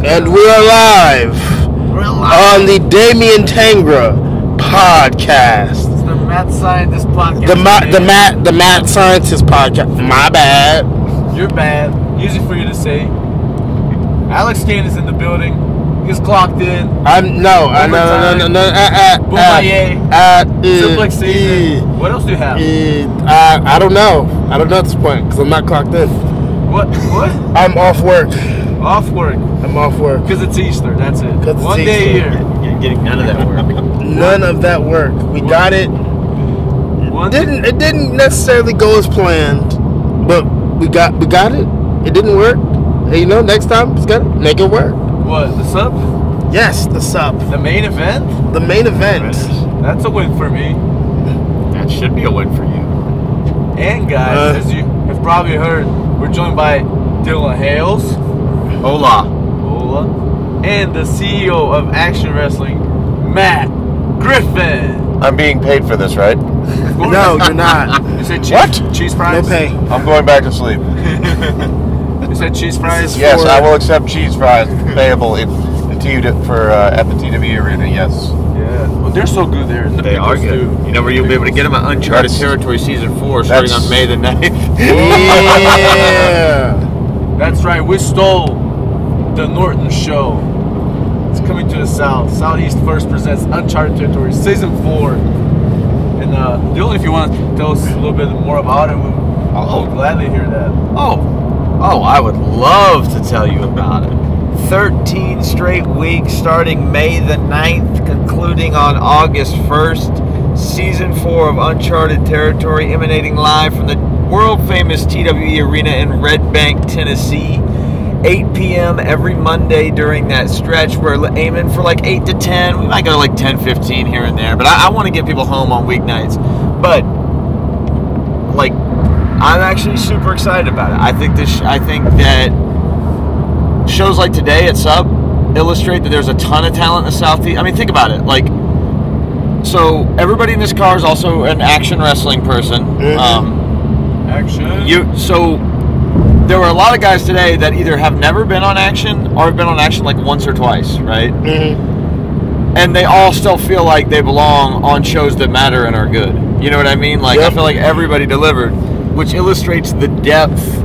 And we're live on the Damien Tangra podcast. It's the Mad Scientist podcast. The Mad Scientist podcast. My bad. You're bad. Easy for you to say. Alex Kane is in the building. He's clocked in. No. Suplex season. What else do you have? I don't know. I don't know at this point because I'm not clocked in. What? I'm off work. Off work. I'm off work. Because it's Easter. That's it. One Easter. day a year. You're getting none of that work. None of that work. We got it. It didn't necessarily go as planned, but we got it. It didn't work. Hey, next time it's gotta make it work. What? The S.U.P? Yes, the S.U.P. The main event? The main event. That's a win for me. That should be a win for you. And guys, as you have probably heard, we're joined by Dylan Hales. Hola. And the CEO of Action Wrestling, Matt Griffin. I'm being paid for this, right? No, you're not. You said cheese, What? Cheese fries? No pay. I'm going back to sleep. You said cheese fries? Yes, I will accept cheese fries payable at the TW Arena, yes. Yeah. Well, they're so good there. The They are good. too. You know where you'll be able to get them at Uncharted Territory Season 4 starting on May the 9th. Yeah. That's right. We stole the Norton show. It's coming to the South. Southeast First presents Uncharted Territory Season 4. And Dylan, if you want to tell us a little bit more about it, we'll gladly hear that. Oh, I would love to tell you about it. 13 straight weeks starting May the 9th, concluding on August 1st. Season 4 of Uncharted Territory, emanating live from the world-famous TWE Arena in Red Bank, Tennessee. 8 p.m. every Monday during that stretch. We're aiming for like 8 to 10. We might go to like 10-15 here and there, but I want to get people home on weeknights. But like, I'm actually super excited about it. I think that shows like today at S.U.P illustrate that there's a ton of talent in the Southeast. I mean, think about it. Like, so everybody in this car is also an action wrestling person. Mm-hmm. So there were a lot of guys today that either have never been on action or have been on action like once or twice, right? Mm-hmm. And they all still feel like they belong on shows that matter and are good. You know what I mean? Like, yep. I feel like everybody delivered, which illustrates the depth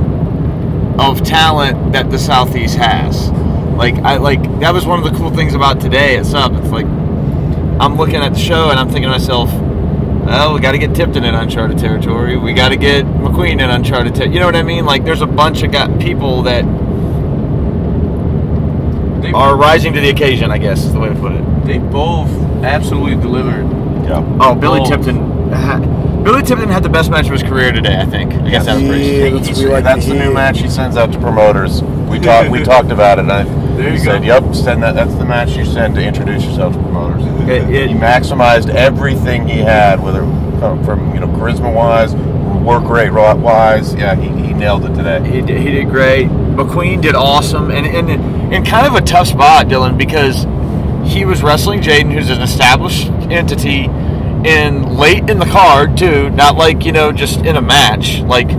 of talent that the Southeast has. That was one of the cool things about today at S.U.P. It's like, I'm looking at the show and I'm thinking to myself, well, we got to get Tipton in Uncharted Territory. We got to get McQueen in Uncharted Territory. You know what I mean? Like, there's a bunch of people that are rising to the occasion, I guess is the way to put it. They both absolutely delivered. Yeah. Oh, Billy Tipton had the best match of his career today, I think. I guess that was pretty. That's the new match he sends out to promoters. We talked about it. And he said, "Yep, send that. That's the match you send to introduce yourself to promoters." He maximized everything he had, whether from charisma wise, work rate wise. Yeah, he nailed it today. He did great. McQueen did awesome, and in kind of a tough spot, Dylan, because he was wrestling Jaden, who's an established entity, late in the card too, not like just in a match, like.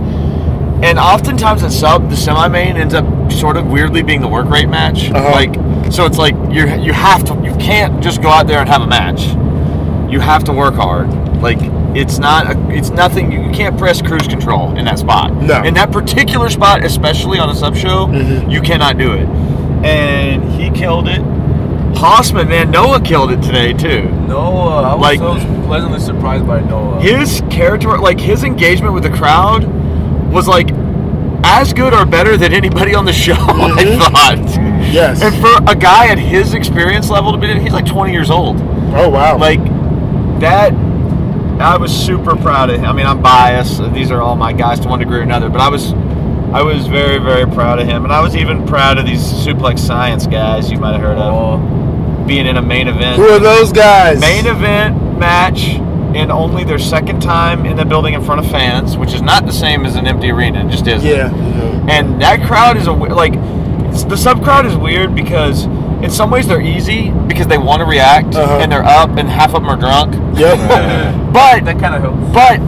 And oftentimes at S.U.P, the semi-main ends up sort of weirdly being the work rate match. Uh-huh. Like, so it's like you can't just go out there and have a match. You have to work hard. Like, it's nothing. You can't press cruise control in that spot. No. In that particular spot, especially on a S.U.P show, mm-hmm. You cannot do it. And he killed it. Hossman, man, Noah killed it today too. Noah, I was so pleasantly surprised by Noah. His character, like his engagement with the crowd, was like as good or better than anybody on the show. Mm-hmm. I thought. Yes. And for a guy at his experience level to be, he's like 20 years old. Oh wow. Like that. I was super proud of him. I mean, I'm biased. These are all my guys to one degree or another, but I was very, very proud of him, and I was even proud of these Suplex Science guys you might have heard of being in a main event. Who are those guys? Main event match. And only their second time in the building in front of fans, which is not the same as an empty arena. It just isn't. Yeah. And that crowd is the S.U.P crowd is weird because in some ways they're easy because they want to react, uh-huh. And they're up and half of them are drunk. Yep. But that kind of helps. But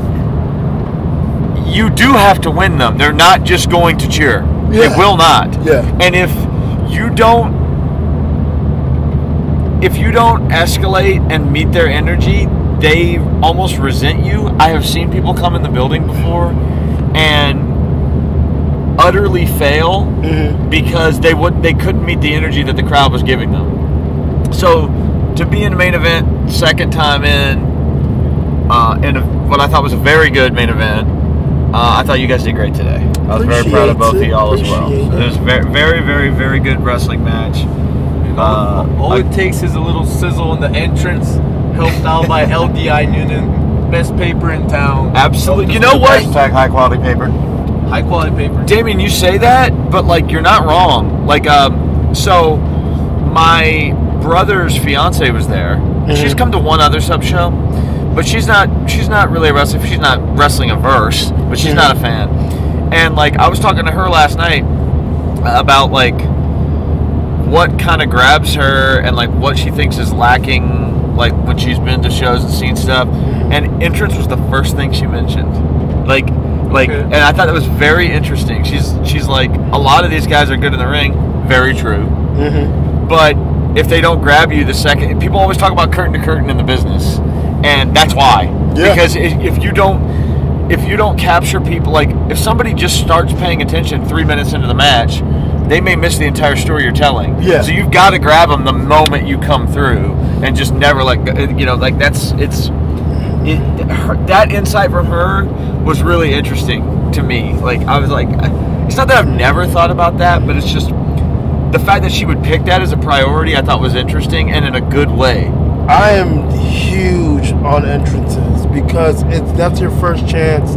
you do have to win them. They're not just going to cheer. Yeah. They will not. Yeah. And if you don't if you don't escalate and meet their energy, they almost resent you. I have seen people come in the building before and utterly fail because they couldn't meet the energy that the crowd was giving them. So to be in the main event, second time in what I thought was a very good main event, I thought you guys did great today. I was very proud of both of y'all as well. So it was a very, very, very, very good wrestling match. All it takes is a little sizzle in the entrance, helped out by LDI Noonan, best paper in town. Absolutely. You know what? Hashtag high quality paper. High quality paper. Damien, you say that, but like you're not wrong. Like, so my brother's fiance was there. She's come to one other sub show, but she's not really a wrestler. She's not wrestling averse, but she's not a fan. And like I was talking to her last night about like what kind of grabs her and like what she thinks is lacking, like when she's been to shows and seen stuff. And entrance was the first thing she mentioned. Like, and I thought that was very interesting. She's like, a lot of these guys are good in the ring. Very true. But if they don't grab you the second, people always talk about curtain to curtain in the business, and that's why. Yeah. Because if you don't capture people, like if somebody just starts paying attention 3 minutes into the match, they may miss the entire story you're telling. Yeah. So you've got to grab them the moment you come through, and just never that insight from her was really interesting to me. Like I was like, it's not that I've never thought about that, but it's just the fact that she would pick that as a priority. I thought was interesting and in a good way. I am huge on entrances because that's your first chance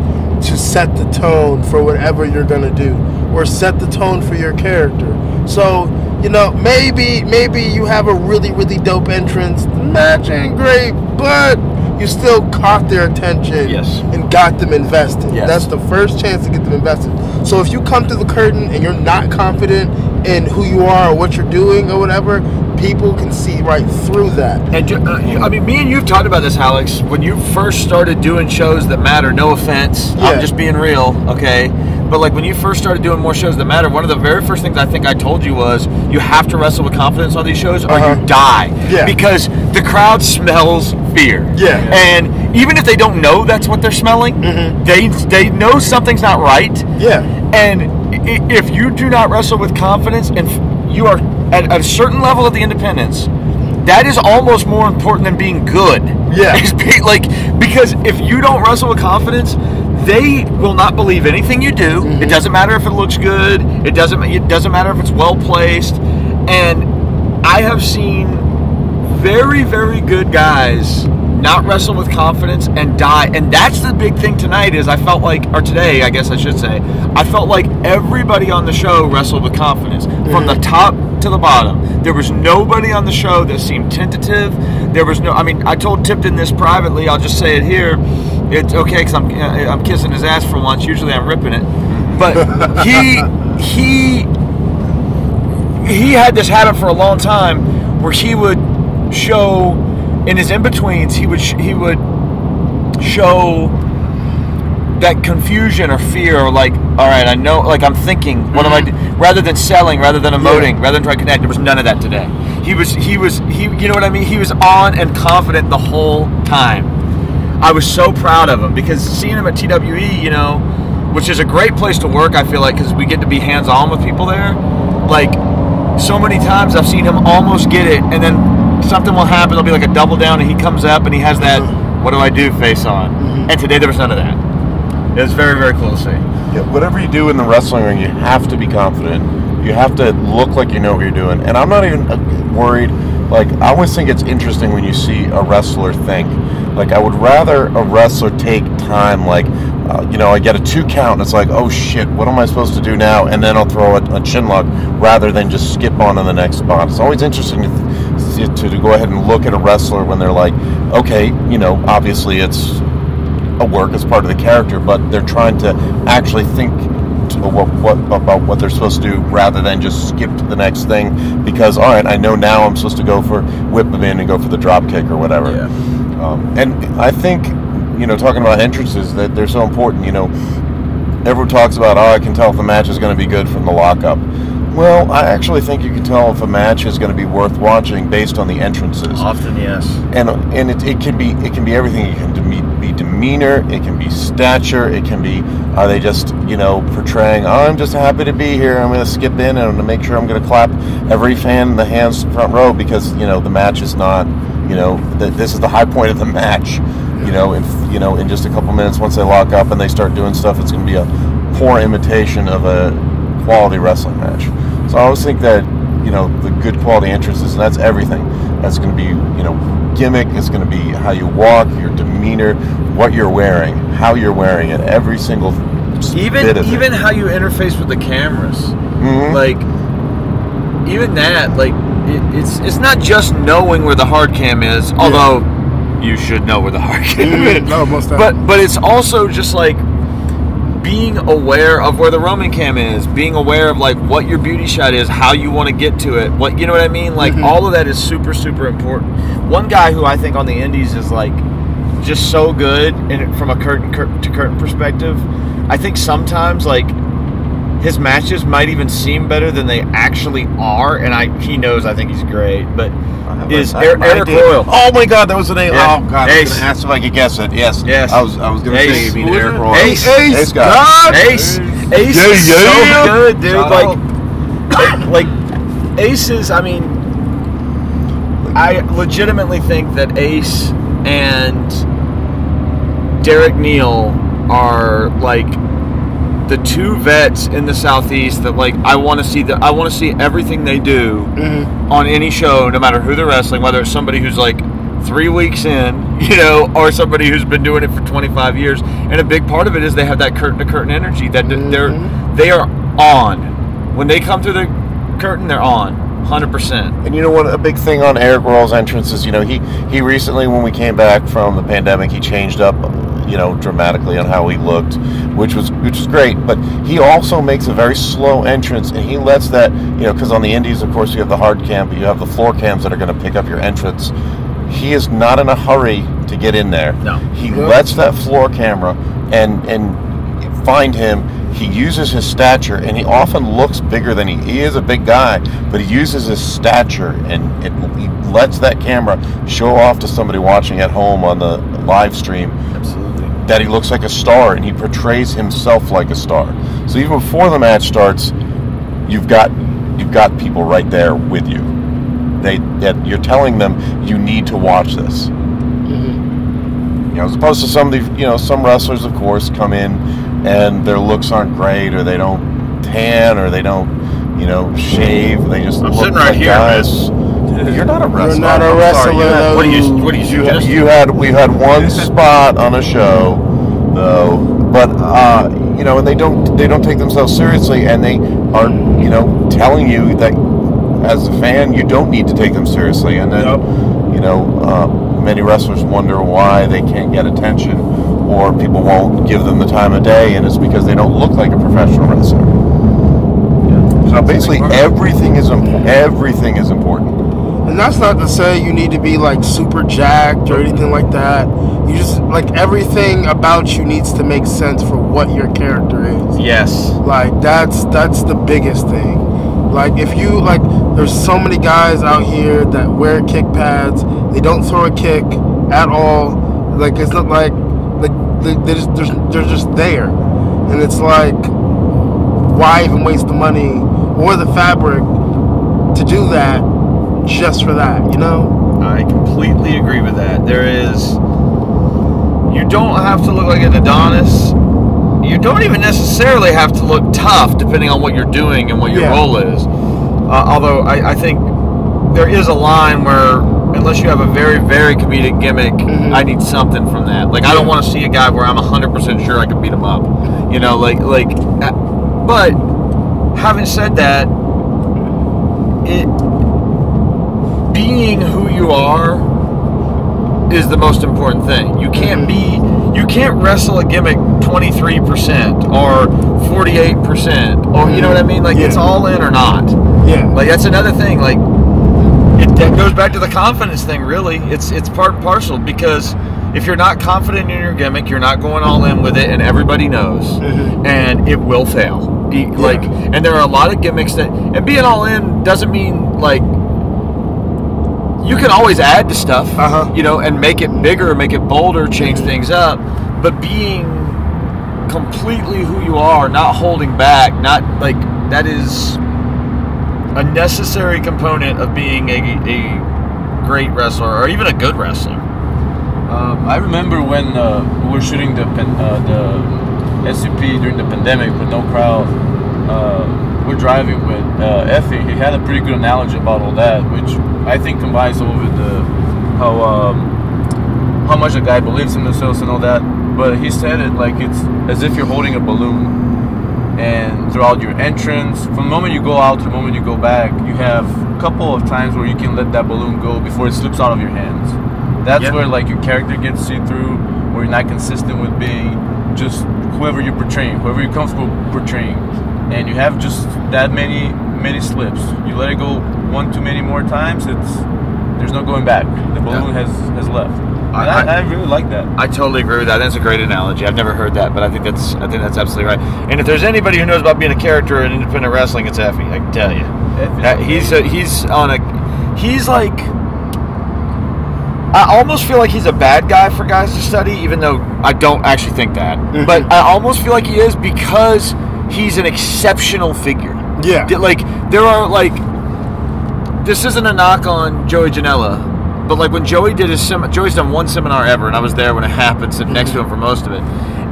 to set the tone for whatever you're gonna do, or set the tone for your character. So, maybe you have a really, really dope entrance. The match ain't great, but you still caught their attention and got them invested. Yes. That's the first chance to get them invested. So if you come to the curtain and you're not confident in who you are or what you're doing or whatever, people can see right through that. And me and you've talked about this, Alex. When you first started doing shows that matter, no offense, I'm just being real, okay? But like when you first started doing more shows that matter, one of the very first things I think I told you was you have to wrestle with confidence on these shows or you die. Yeah. Because the crowd smells fear. Yeah. And even if they don't know that's what they're smelling, they know something's not right. Yeah. And if you do not wrestle with confidence and you are at a certain level of the independence, that is almost more important than being good. Yeah. Because if you don't wrestle with confidence, they will not believe anything you do. It doesn't matter if it looks good. It doesn't matter if it's well placed. And I have seen very, very good guys not wrestle with confidence and die. And that's the big thing tonight is I felt like, or today, I guess I should say, I felt like everybody on the show wrestled with confidence from the top to the bottom. There was nobody on the show that seemed tentative. There was I told Tipton this privately. I'll just say it here. It's okay because I'm kissing his ass for once. Usually I'm ripping it, but he had this habit for a long time where he would show in his in-betweens he would show that confusion or fear or like, all right, I know, like I'm thinking, what am I doing? Rather than selling, rather than emoting, rather than trying to connect. There was none of that today. He you know what I mean? He was on and confident the whole time. I was so proud of him because seeing him at TWE, which is a great place to work, I feel like, because we get to be hands-on with people there. Like, so many times I've seen him almost get it, and then something will happen. There'll be like a double down, and he comes up, and he has that, what do I do face on. And today there was none of that. It was very, very cool to see. Yeah, whatever you do in the wrestling ring, you have to be confident. You have to look like you know what you're doing. And I'm not even worried. Like, I always think it's interesting when you see a wrestler think. Like, I would rather a wrestler take time, like, I get a 2 count, and it's like, oh shit, what am I supposed to do now? And then I'll throw a chin lock, rather than just skip on to the next spot. It's always interesting to go ahead and look at a wrestler when they're like, okay, obviously it's a work as part of the character, but they're trying to actually think about what they're supposed to do rather than just skip to the next thing because, all right, I know now I'm supposed to go for whip them in and go for the drop kick or whatever. Yeah. And I think, talking about entrances, that they're so important. Everyone talks about, I can tell if the match is going to be good from the lockup. Well, I actually think you can tell if a match is going to be worth watching based on the entrances. Often, yes. And it can be everything. It can be demeanor. It can be stature. It can be, are they just portraying, oh, I'm just happy to be here. I'm going to skip in and I'm going to make sure I'm going to clap every fan in the hands front row because the match is not this is the high point of the match. In just a couple minutes once they lock up and they start doing stuff, it's going to be a poor imitation of a quality wrestling match. So I always think that the good quality entrances, and that's everything. That's going to be gimmick. It's going to be how you walk, your demeanor, what you're wearing, how you're wearing it, every single bit of even it. how you interface with the cameras. Mm-hmm. Like even that, like it's not just knowing where the hard cam is, although you should know where the hard cam is. No, most definitely. But it's also just like being aware of where the Roman cam is, being aware of like what your beauty shot is, how you want to get to it, what you know what I mean? Like all of that is super, super important. One guy who I think on the indies is like just so good, and from a curtain to curtain perspective, I think sometimes like his matches might even seem better than they actually are, and he knows I think he's great, but is Eric Royal. Oh my God, that was the name. Yeah. Oh God, I was going to ask if I could guess it. Yes. I was going to say you mean Eric Royal. Ace God. Ace is so good, dude. Like Ace is. I mean, I legitimately think that Ace and Derek Neal are like the two vets in the Southeast that like I want to see everything they do on any show, no matter who they're wrestling, whether it's somebody who's like 3 weeks in, or somebody who's been doing it for 25 years. And a big part of it is they have that curtain to curtain energy that they are on. When they come through the curtain, they're on 100%. And you know what? A big thing on Eric Royal's entrance is, he recently, when we came back from the pandemic, he changed up dramatically on how he looked, which was great. But he also makes a very slow entrance, and he lets that, because on the indies, of course, you have the hard cam, but you have the floor cams that are going to pick up your entrance. He is not in a hurry to get in there. No. He lets that floor camera and find him. He uses his stature, and he often looks bigger than he is a big guy, but he uses his stature, and he lets that camera show off to somebody watching at home on the live stream. Absolutely. That he looks like a star, and he portrays himself like a star. So even before the match starts, you've got people right there with you. You're telling them you need to watch this. As opposed to some wrestlers, of course, come in and their looks aren't great, or they don't tan, or they don't shave. They just look sitting right like here, guys. You're not a wrestler. You're not a wrestler. What do you suggest? We had one spot on a show, though, but and they don't take themselves seriously, and they are telling you that as a fan you don't need to take them seriously, and then many wrestlers wonder why they can't get attention, or people won't give them the time of day, and it's because they don't look like a professional wrestler. So basically, everything is important. And that's not to say you need to be like super jacked or anything like that. You just like everything about you needs to make sense for what your character is. Yes. Like that's the biggest thing. Like if you like, there's so many guys out here that wear kick pads. They don't throw a kick at all. Like it's not like they're just there, and it's like, why even waste the money or the fabric to do that just for that? I completely agree with that. You don't have to look like an Adonis. You don't even necessarily have to look tough, depending on what you're doing and what your role is. Although I think there is a line where, unless you have a very, very comedic gimmick, I need something from that. Like, I don't want to see a guy where I'm 100% sure I can beat him up. But having said that, being who you are is the most important thing. You can't wrestle a gimmick 23% or 48%, or you know what I mean? Like, it's all in or not. Yeah. Like, that's another thing. Like, that goes back to the confidence thing, really. It's part and parcel, because if you're not confident in your gimmick, you're not going all in with it, and everybody knows, and it will fail. Like, and there are a lot of gimmicks and being all in doesn't mean like you can always add to stuff, you know, and make it bigger, make it bolder, change things up. But being completely who you are, not holding back, not like that is a necessary component of being a great wrestler or even a good wrestler. I remember when we were shooting the S.U.P. during the pandemic with no crowd. We're driving with Effie. He had a pretty good analogy about all that, which I think combines over how much a guy believes in themselves and all that. But he said it like it's as if you're holding a balloon. And throughout your entrance, from the moment you go out to the moment you go back, you have a couple of times where you can let that balloon go before it slips out of your hands. That's where like your character gets see-through, where you're not consistent with being just whoever you're portraying, whoever you're comfortable portraying. And you have just that many slips. You let it go one too many more times, there's no going back. The balloon has left. I really like that. I totally agree with that. That's a great analogy. I've never heard that, but I think that's absolutely right. And if there's anybody who knows about being a character in independent wrestling, it's Effie. I can tell you. He's like, I almost feel like he's a bad guy for guys to study, even though I don't actually think that. But I almost feel like he is because he's an exceptional figure. Yeah. Like there are like, this isn't a knock on Joey Janela. But like when Joey did his Joey's done one seminar ever, and I was there when it happened, sitting next to him for most of it.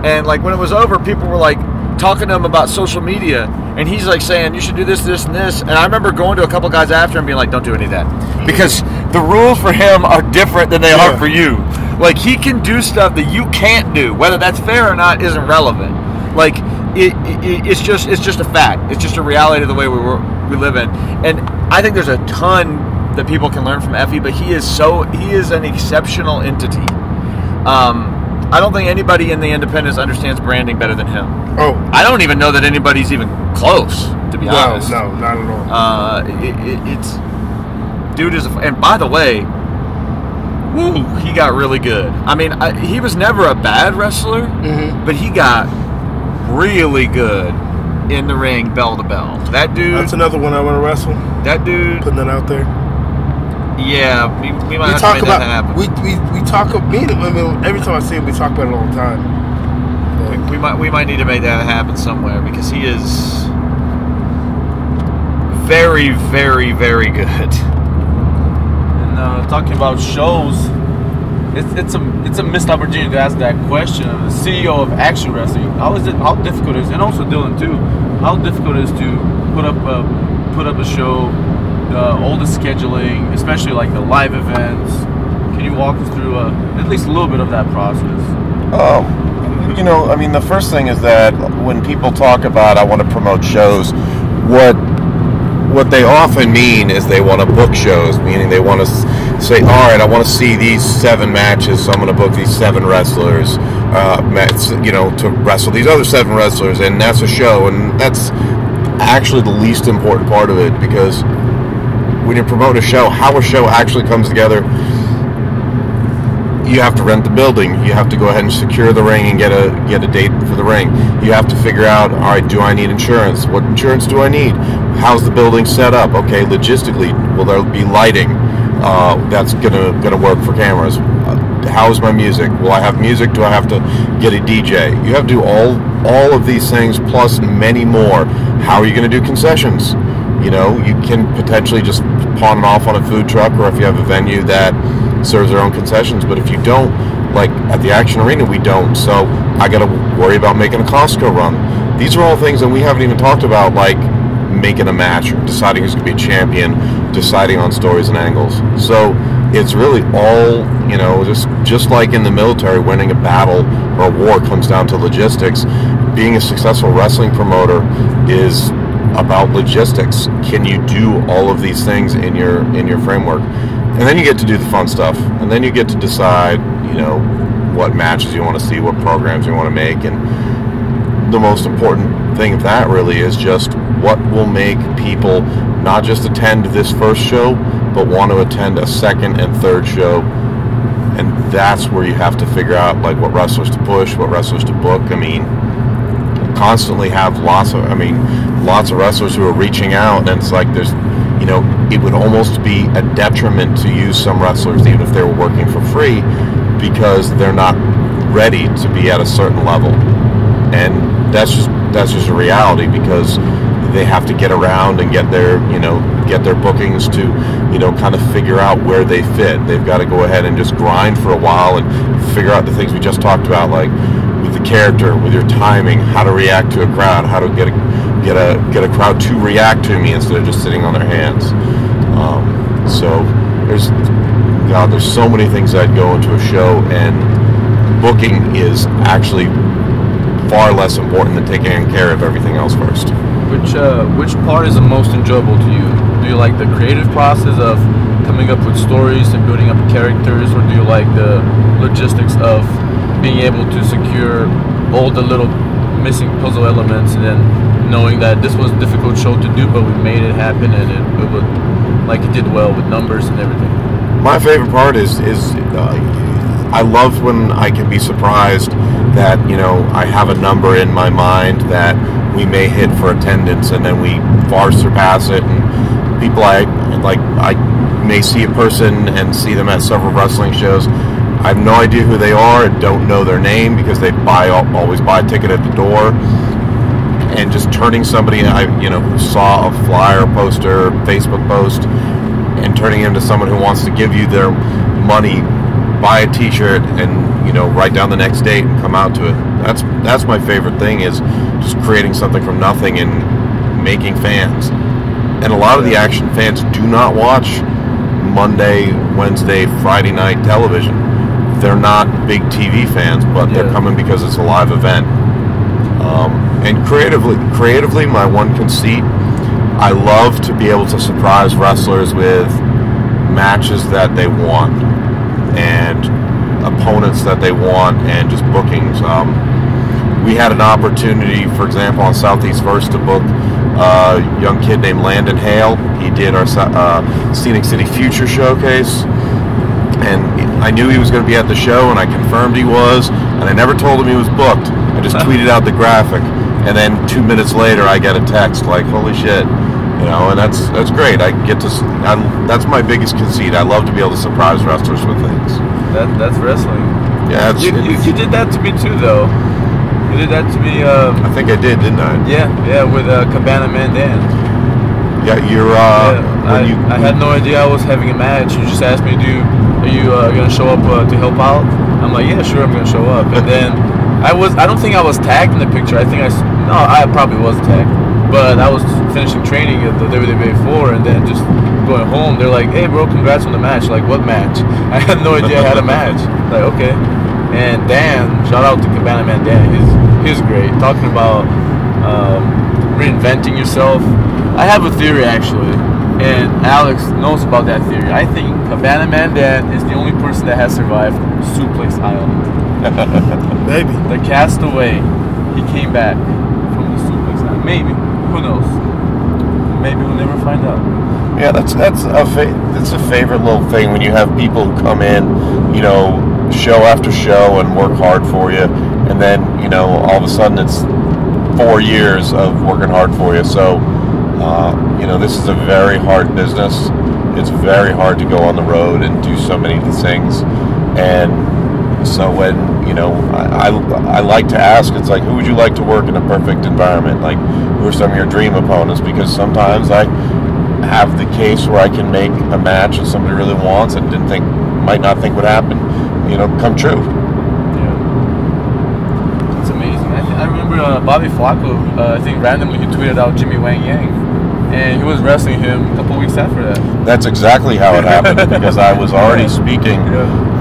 And like when it was over, people were like talking to him about social media, and he's like saying you should do this, this, and this. And I remember going to a couple guys after him being like, don't do any of that, because the rules for him are different than they are for you. Like he can do stuff that you can't do. Whether that's fair or not isn't relevant. Like it's just a fact. It's just a reality of the way we live in. And I think there's a ton that people can learn from Effie, but he is an exceptional entity. I don't think anybody in the independents understands branding better than him. Oh, I don't even know that anybody's even close, to be honest. No, not at all. It's dude is, and by the way, he got really good. I mean, he was never a bad wrestler, but he got really good in the ring, bell to bell. That dude. That's another one I want to wrestle. That dude. Putting that out there. Yeah, we might have to make that happen. We talk about it. I mean, every time I see him, we talk about it all the time. We might need to make that happen somewhere because he is very, very, very good. And talking about shows, it's a missed opportunity to ask that question of the CEO of Action Wrestling. How difficult is, and also Dylan too, how difficult it is to put up a show. All the scheduling, especially like the live events. Can you walk us through at least a little bit of that process? You know, I mean, the first thing is that when people talk about I want to promote shows, what they often mean is they want to book shows, meaning they want to say, all right, I want to see these 7 matches, so I'm going to book these 7 wrestlers, to wrestle these other 7 wrestlers, and that's a show. And that's actually the least important part of it, because when you promote a show, how a show actually comes together, you have to rent the building. You have to go ahead and secure the ring and get a date for the ring. You have to figure out, all right, do I need insurance? What insurance do I need? How's the building set up? Okay, logistically, will there be lighting that's gonna work for cameras? How's my music? Will I have music? Do I have to get a DJ? You have to do all of these things plus many more. How are you going to do concessions? You know, you can potentially just pawn it off on a food truck, or if you have a venue that serves their own concessions. But if you don't, like at the Action Arena, we don't. So I got to worry about making a Costco run. These are all things that we haven't even talked about, like making a match, or deciding who's going to be a champion, deciding on stories and angles. So it's really all, you know, just like in the military, winning a battle or a war comes down to logistics. Being a successful wrestling promoter is about logistics. Can you do all of these things in your framework? And then you get to do the fun stuff, and then you get to decide, you know, what matches you want to see, what programs you want to make. And the most important thing of that really is just what will make people not just attend this first show, but want to attend a second and third show. And that's where you have to figure out like what wrestlers to push, what wrestlers to book. I mean, constantly have lots of wrestlers who are reaching out, and it's like there's, you know, it would almost be a detriment to use some wrestlers even if they were working for free, because they're not ready to be at a certain level. And that's just a reality, because they have to get around and get their bookings to, you know, kind of figure out where they fit. They've got to go ahead and just grind for a while and figure out the things we just talked about, like with the character, with your timing, how to react to a crowd, how to get a crowd to react to me instead of just sitting on their hands. So there's so many things that go into a show, and booking is actually far less important than taking care of everything else first. Which part is the most enjoyable to you? Do you like the creative process of coming up with stories and building up characters, or do you like the logistics of being able to secure all the little missing puzzle elements, and then knowing that this was a difficult show to do, but we made it happen, and it would, like, it did well with numbers and everything? My favorite part is I love when I can be surprised that, you know, I have a number in my mind that we may hit for attendance, and then we far surpass it, and people I may see a person and see them at several wrestling shows. I have no idea who they are and don't know their name, because they always buy a ticket at the door. And just turning somebody who saw a flyer, poster, Facebook post, and turning into someone who wants to give you their money, buy a t-shirt, and, you know, write down the next date and come out to it. That's my favorite thing, is just creating something from nothing and making fans. And a lot of the action fans do not watch Monday, Wednesday, Friday night television. They're not big TV fans, but they're coming because it's a live event. And creatively, my one conceit, I love to be able to surprise wrestlers with matches that they want, and opponents that they want, and just bookings. We had an opportunity, for example, on Southeast First to book a young kid named Landon Hale. He did our Scenic City Future Showcase, and I knew he was going to be at the show, and I confirmed he was, and I never told him he was booked. I just tweeted out the graphic, and then 2 minutes later I get a text like, holy shit, you know, and that's great. That's my biggest conceit. I love to be able to surprise wrestlers with things. That's wrestling. Yeah, you did that to me too, though. You did that to me. I think I did, didn't I? Yeah, with Cabana Man Dan. Yeah, I had no idea I was having a match. You just asked me, are you gonna show up to help out? I'm like, yeah, sure, I'm gonna show up. And then I don't think I was tagged in the picture. I probably was tagged, but I was finishing training at the WWE 4, and then just going home. They're like, hey, bro, congrats on the match. Like, what match? I had no idea I had a match. Like, okay. And Dan, shout out to Cabana Man Dan. He's great. Talking about reinventing yourself. I have a theory, actually, and Alex knows about that theory. I think Cabana Man Dan is the only person that has survived Suplex Island. Maybe. The castaway, he came back from the Suplex Island. Maybe. Who knows? Maybe we'll never find out. Yeah, that's a favorite little thing when you have people who come in, you know, show after show and work hard for you, and then, you know, all of a sudden it's 4 years of working hard for you. So, you know, this is a very hard business. It's very hard to go on the road and do so many things. And so when, you know, I like to ask, it's like, who would you like to work in a perfect environment? Like, who are some of your dream opponents? Because sometimes I have the case where I can make a match that somebody really wants and might not think would happen, you know, come true. Yeah. It's amazing. I remember Bobby Flacco, I think randomly he tweeted out Jimmy Wang Yang, and he was wrestling him a couple weeks after that. That's exactly how it happened, because I was already speaking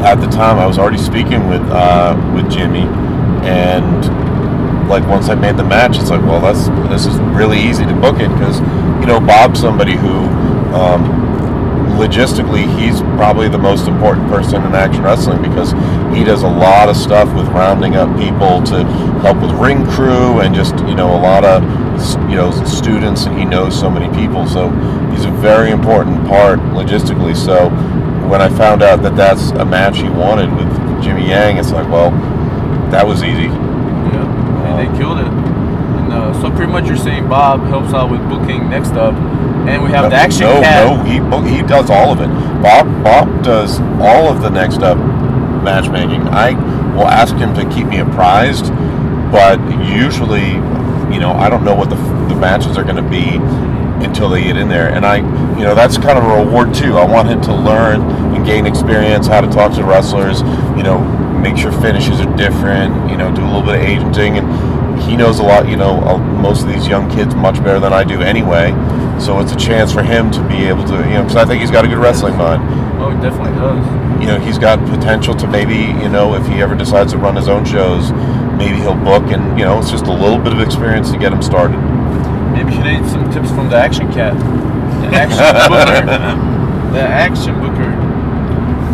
at the time. I was already speaking with Jimmy, and like once I made the match, it's like, well, this is really easy to book it, because, you know, Bob's somebody who logistically he's probably the most important person in action wrestling, because he does a lot of stuff with rounding up people to help with ring crew and just, you know, a lot of, you know, students, and he knows so many people, so he's a very important part logistically. So when I found out that that's a match he wanted with Jimmy Yang, it's like, well, that was easy. Yeah, and they killed it. And so pretty much you're saying Bob helps out with booking Next Up, and we have the Action Cat. No, he does all of it. Bob does all of the Next Up matchmaking. I will ask him to keep me apprised, but usually, you know, I don't know what the matches are going to be until they get in there, and that's kind of a reward too. I want him to learn and gain experience, how to talk to wrestlers, you know, make sure finishes are different, you know, do a little bit of agenting, and he knows a lot, you know, most of these young kids much better than I do anyway, so it's a chance for him to be able to, you know, because I think he's got a good wrestling mind. Oh, he definitely does. You know, he's got potential to maybe, you know, if he ever decides to run his own shows, maybe he'll book, and, you know, it's just a little bit of experience to get him started. Maybe you should need some tips from the Action Cat. The Action Booker. The Action Booker.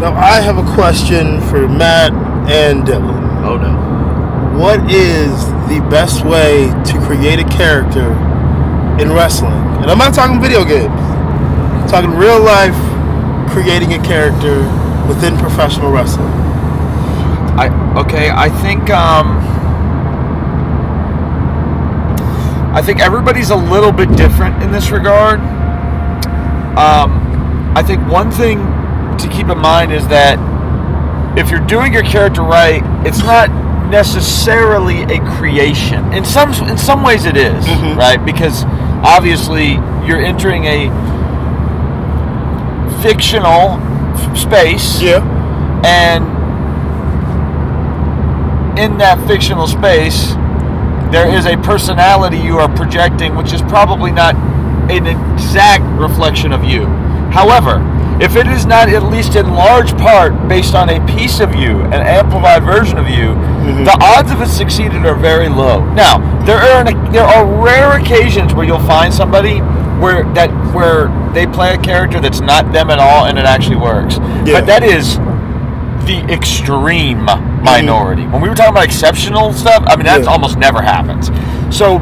Now, I have a question for Matt and Dylan. Oh, no. What is the best way to create a character in wrestling? And I'm not talking video games. I'm talking real life, creating a character within professional wrestling. I think everybody's a little bit different in this regard. I think one thing to keep in mind is that if you're doing your character right, it's not necessarily a creation. In some ways it is, right? Because obviously you're entering a fictional space. Yeah. And in that fictional space, there is a personality you are projecting, which is probably not an exact reflection of you. However, if it is not at least in large part based on a piece of you, an amplified version of you, the odds of it succeeding are very low. Now, there are rare occasions where you'll find somebody where they play a character that's not them at all and it actually works. Yeah. But that is the extreme minority. When we were talking about exceptional stuff, I mean, that almost never happens. So,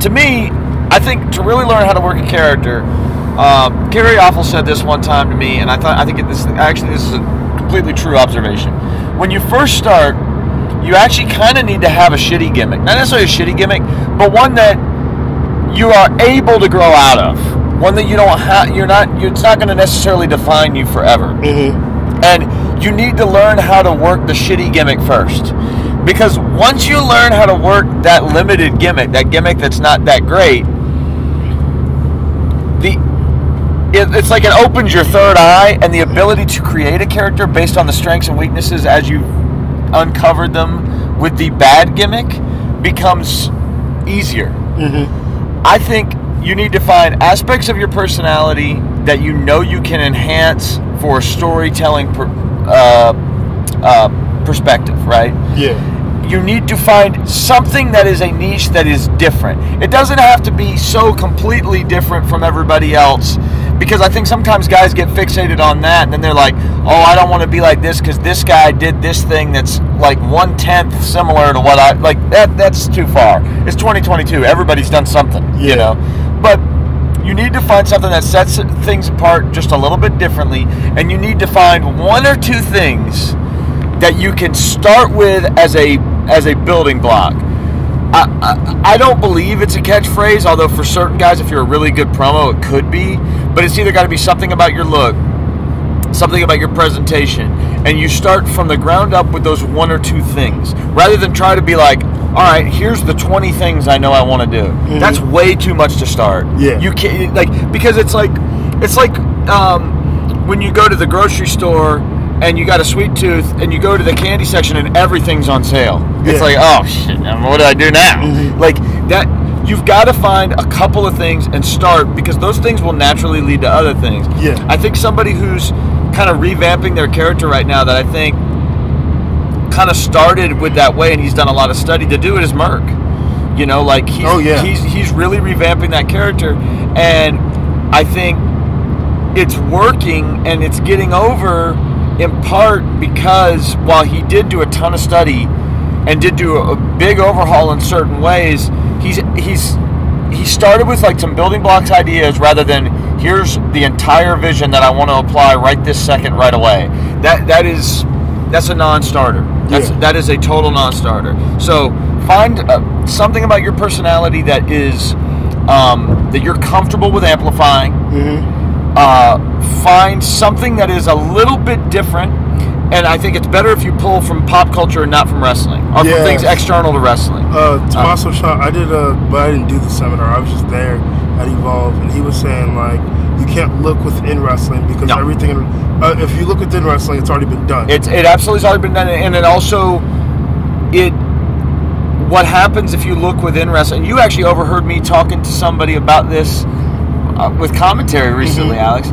to me, I think to really learn how to work a character, Gary Awful said this one time to me, and I think this is a completely true observation. When you first start, you actually kind of need to have a shitty gimmick. Not necessarily a shitty gimmick, but one that you are able to grow out of. One that you don't have, it's not going to necessarily define you forever. And you need to learn how to work the shitty gimmick first. Because once you learn how to work that limited gimmick, that gimmick that's not that great, it's like it opens your third eye, and the ability to create a character based on the strengths and weaknesses as you've uncovered them with the bad gimmick becomes easier. I think you need to find aspects of your personality that you know you can enhance for a storytelling perspective, right? Yeah. You need to find something that is a niche that is different. It doesn't have to be so completely different from everybody else, because I think sometimes guys get fixated on that, and then they're like, oh, I don't want to be like this because this guy did this thing that's like 1/10 similar to what I like. That's too far. It's 2022. Everybody's done something, you know. But you need to find something that sets things apart just a little bit differently, and you need to find one or two things that you can start with as a building block. I don't believe it's a catchphrase, although for certain guys, if you're a really good promo, it could be. But it's either got to be something about your look, something about your presentation, and you start from the ground up with those one or two things, rather than try to be like, all right, here's the 20 things I know I want to do. That's way too much to start. Yeah. You can't, because it's like when you go to the grocery store and you got a sweet tooth and you go to the candy section and everything's on sale. It's like, oh shit, what do I do now? Like that, you've got to find a couple of things and start, because those things will naturally lead to other things. Yeah. I think somebody who's kind of revamping their character right now that I think kind of started with that way, and he's done a lot of study to do it, is Merc. You know, like he's really revamping that character, and I think it's working, and it's getting over in part because while he did do a ton of study and did do a big overhaul in certain ways, he started with like some building blocks ideas rather than here's the entire vision that I want to apply right this second right away. That's a non-starter. That is a total non-starter. So find something about your personality that is that you're comfortable with amplifying. Find something that is a little bit different, and I think it's better if you pull from pop culture and not from wrestling, or from things external to wrestling. Tommaso Shaw, I did but I didn't do the seminar. I was just there at Evolve, and he was saying, like, you can't look within wrestling because everything. If you look within wrestling, it's already been done. It absolutely has already been done, and it also what happens if you look within wrestling. You actually overheard me talking to somebody about this with commentary recently, Alex.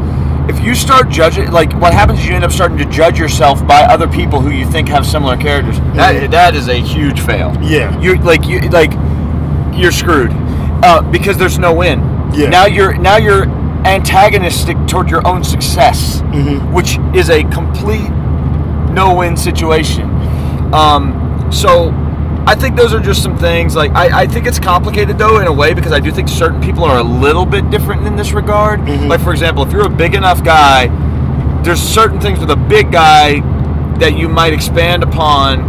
If you start judging, like, what happens is you end up starting to judge yourself by other people who you think have similar characters. That is a huge fail. Yeah, you're screwed because there's no win. Yeah. Now you're antagonistic toward your own success, which is a complete no-win situation. So I think those are just some things. Like, I think it's complicated, though, in a way, because I do think certain people are a little bit different in this regard. Like, for example, if you're a big enough guy, there's certain things with a big guy that you might expand upon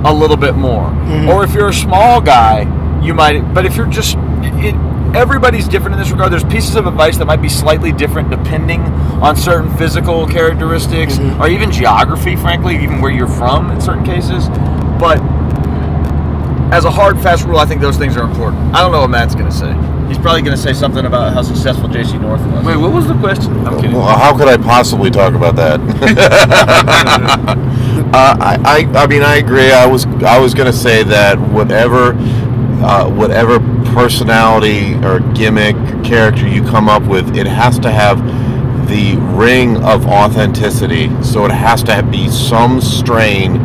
a little bit more. Or if you're a small guy, you might. But if you're just... everybody's different in this regard. There's pieces of advice that might be slightly different depending on certain physical characteristics, or even geography, frankly, even where you're from in certain cases. But as a hard, fast rule, I think those things are important. I don't know what Matt's going to say. He's probably going to say something about how successful JC North was. Wait, what was the question? I'm kidding. Well, how could I possibly talk about that? I mean, I agree. I was going to say that whatever personality or gimmick or character you come up with, it has to have the ring of authenticity. So it has to be some strain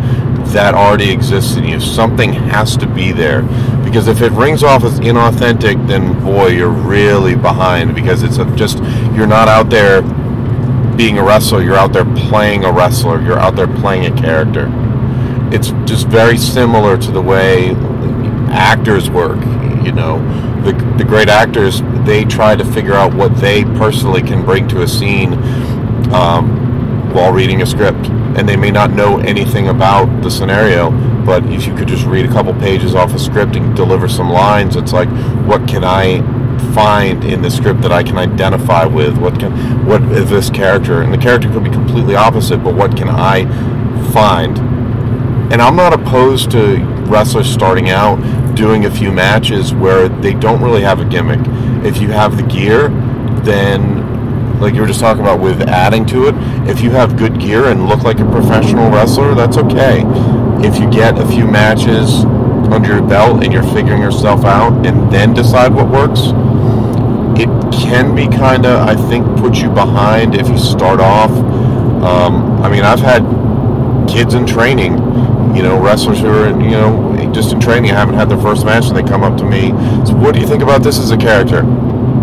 that already exists in you. Something has to be there, because if it rings off as inauthentic, then boy, you're really behind, because it's you're not out there being a wrestler, you're out there playing a wrestler, you're out there playing a character. It's just very similar to the way actors work. You know, the great actors, they try to figure out what they personally can bring to a scene while reading a script, and they may not know anything about the scenario, but if you could just read a couple pages off a script and deliver some lines, it's like, what can I find in the script that I can identify with? What is this character? And the character could be completely opposite, but what can I find? And I'm not opposed to wrestlers starting out doing a few matches where they don't really have a gimmick. If you have the gear, then, like you were just talking about with adding to it, if you have good gear and look like a professional wrestler, that's okay. If you get a few matches under your belt and you're figuring yourself out and then decide what works, it can be kind of, I think, put you behind if you start off. I mean, I've had kids in training, you know, wrestlers who are, you know, just in training, haven't had their first match, and they come up to me, so what do you think about this as a character?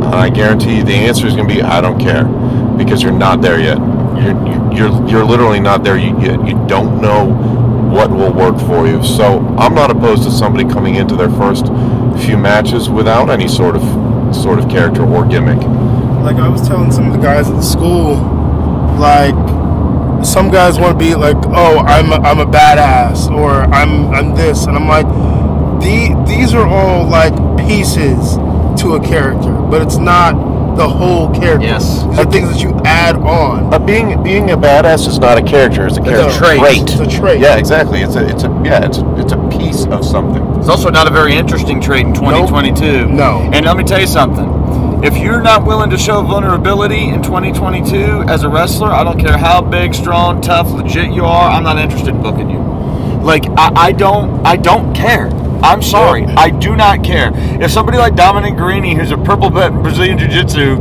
I guarantee you the answer is going to be, I don't care, because you're not there yet. You're literally not there. You don't know what will work for you. So I'm not opposed to somebody coming into their first few matches without any sort of character or gimmick. Like I was telling some of the guys at the school, like, some guys want to be like, oh, I'm a badass, or I'm this, and I'm like, these are all like pieces to a character, but it's not the whole character. Yes, these are things that you add on. Being a badass is not a character; it's a character trait. It's a trait. Yeah, exactly. It's a piece of something. It's also not a very interesting trait in 2022. Nope. No. And let me tell you something. If you're not willing to show vulnerability in 2022 as a wrestler, I don't care how big, strong, tough, legit you are, I'm not interested in booking you. Like, I don't care. I'm sorry. I do not care. If somebody like Dominic Guarini, who's a purple belt in Brazilian Jiu-Jitsu,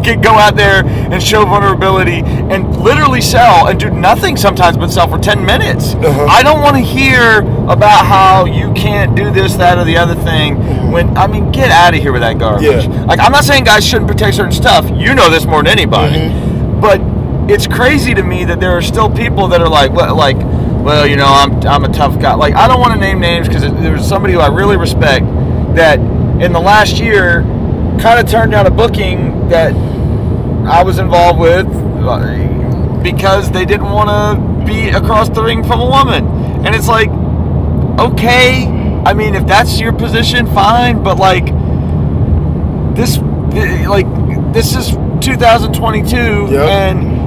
could go out there and show vulnerability and literally sell and do nothing sometimes but sell for 10 minutes. I don't want to hear about how you can't do this, that, or the other thing. When, I mean, get out of here with that garbage. Yeah. Like, I'm not saying guys shouldn't protect certain stuff. You know this more than anybody. But it's crazy to me that there are still people that are like, well, you know, I'm a tough guy. Like, I don't want to name names because there's somebody who I really respect that in the last year kind of turned down a booking that I was involved with because they didn't want to be across the ring from a woman. And it's like, okay, I mean, if that's your position, fine. But like this is 2022, and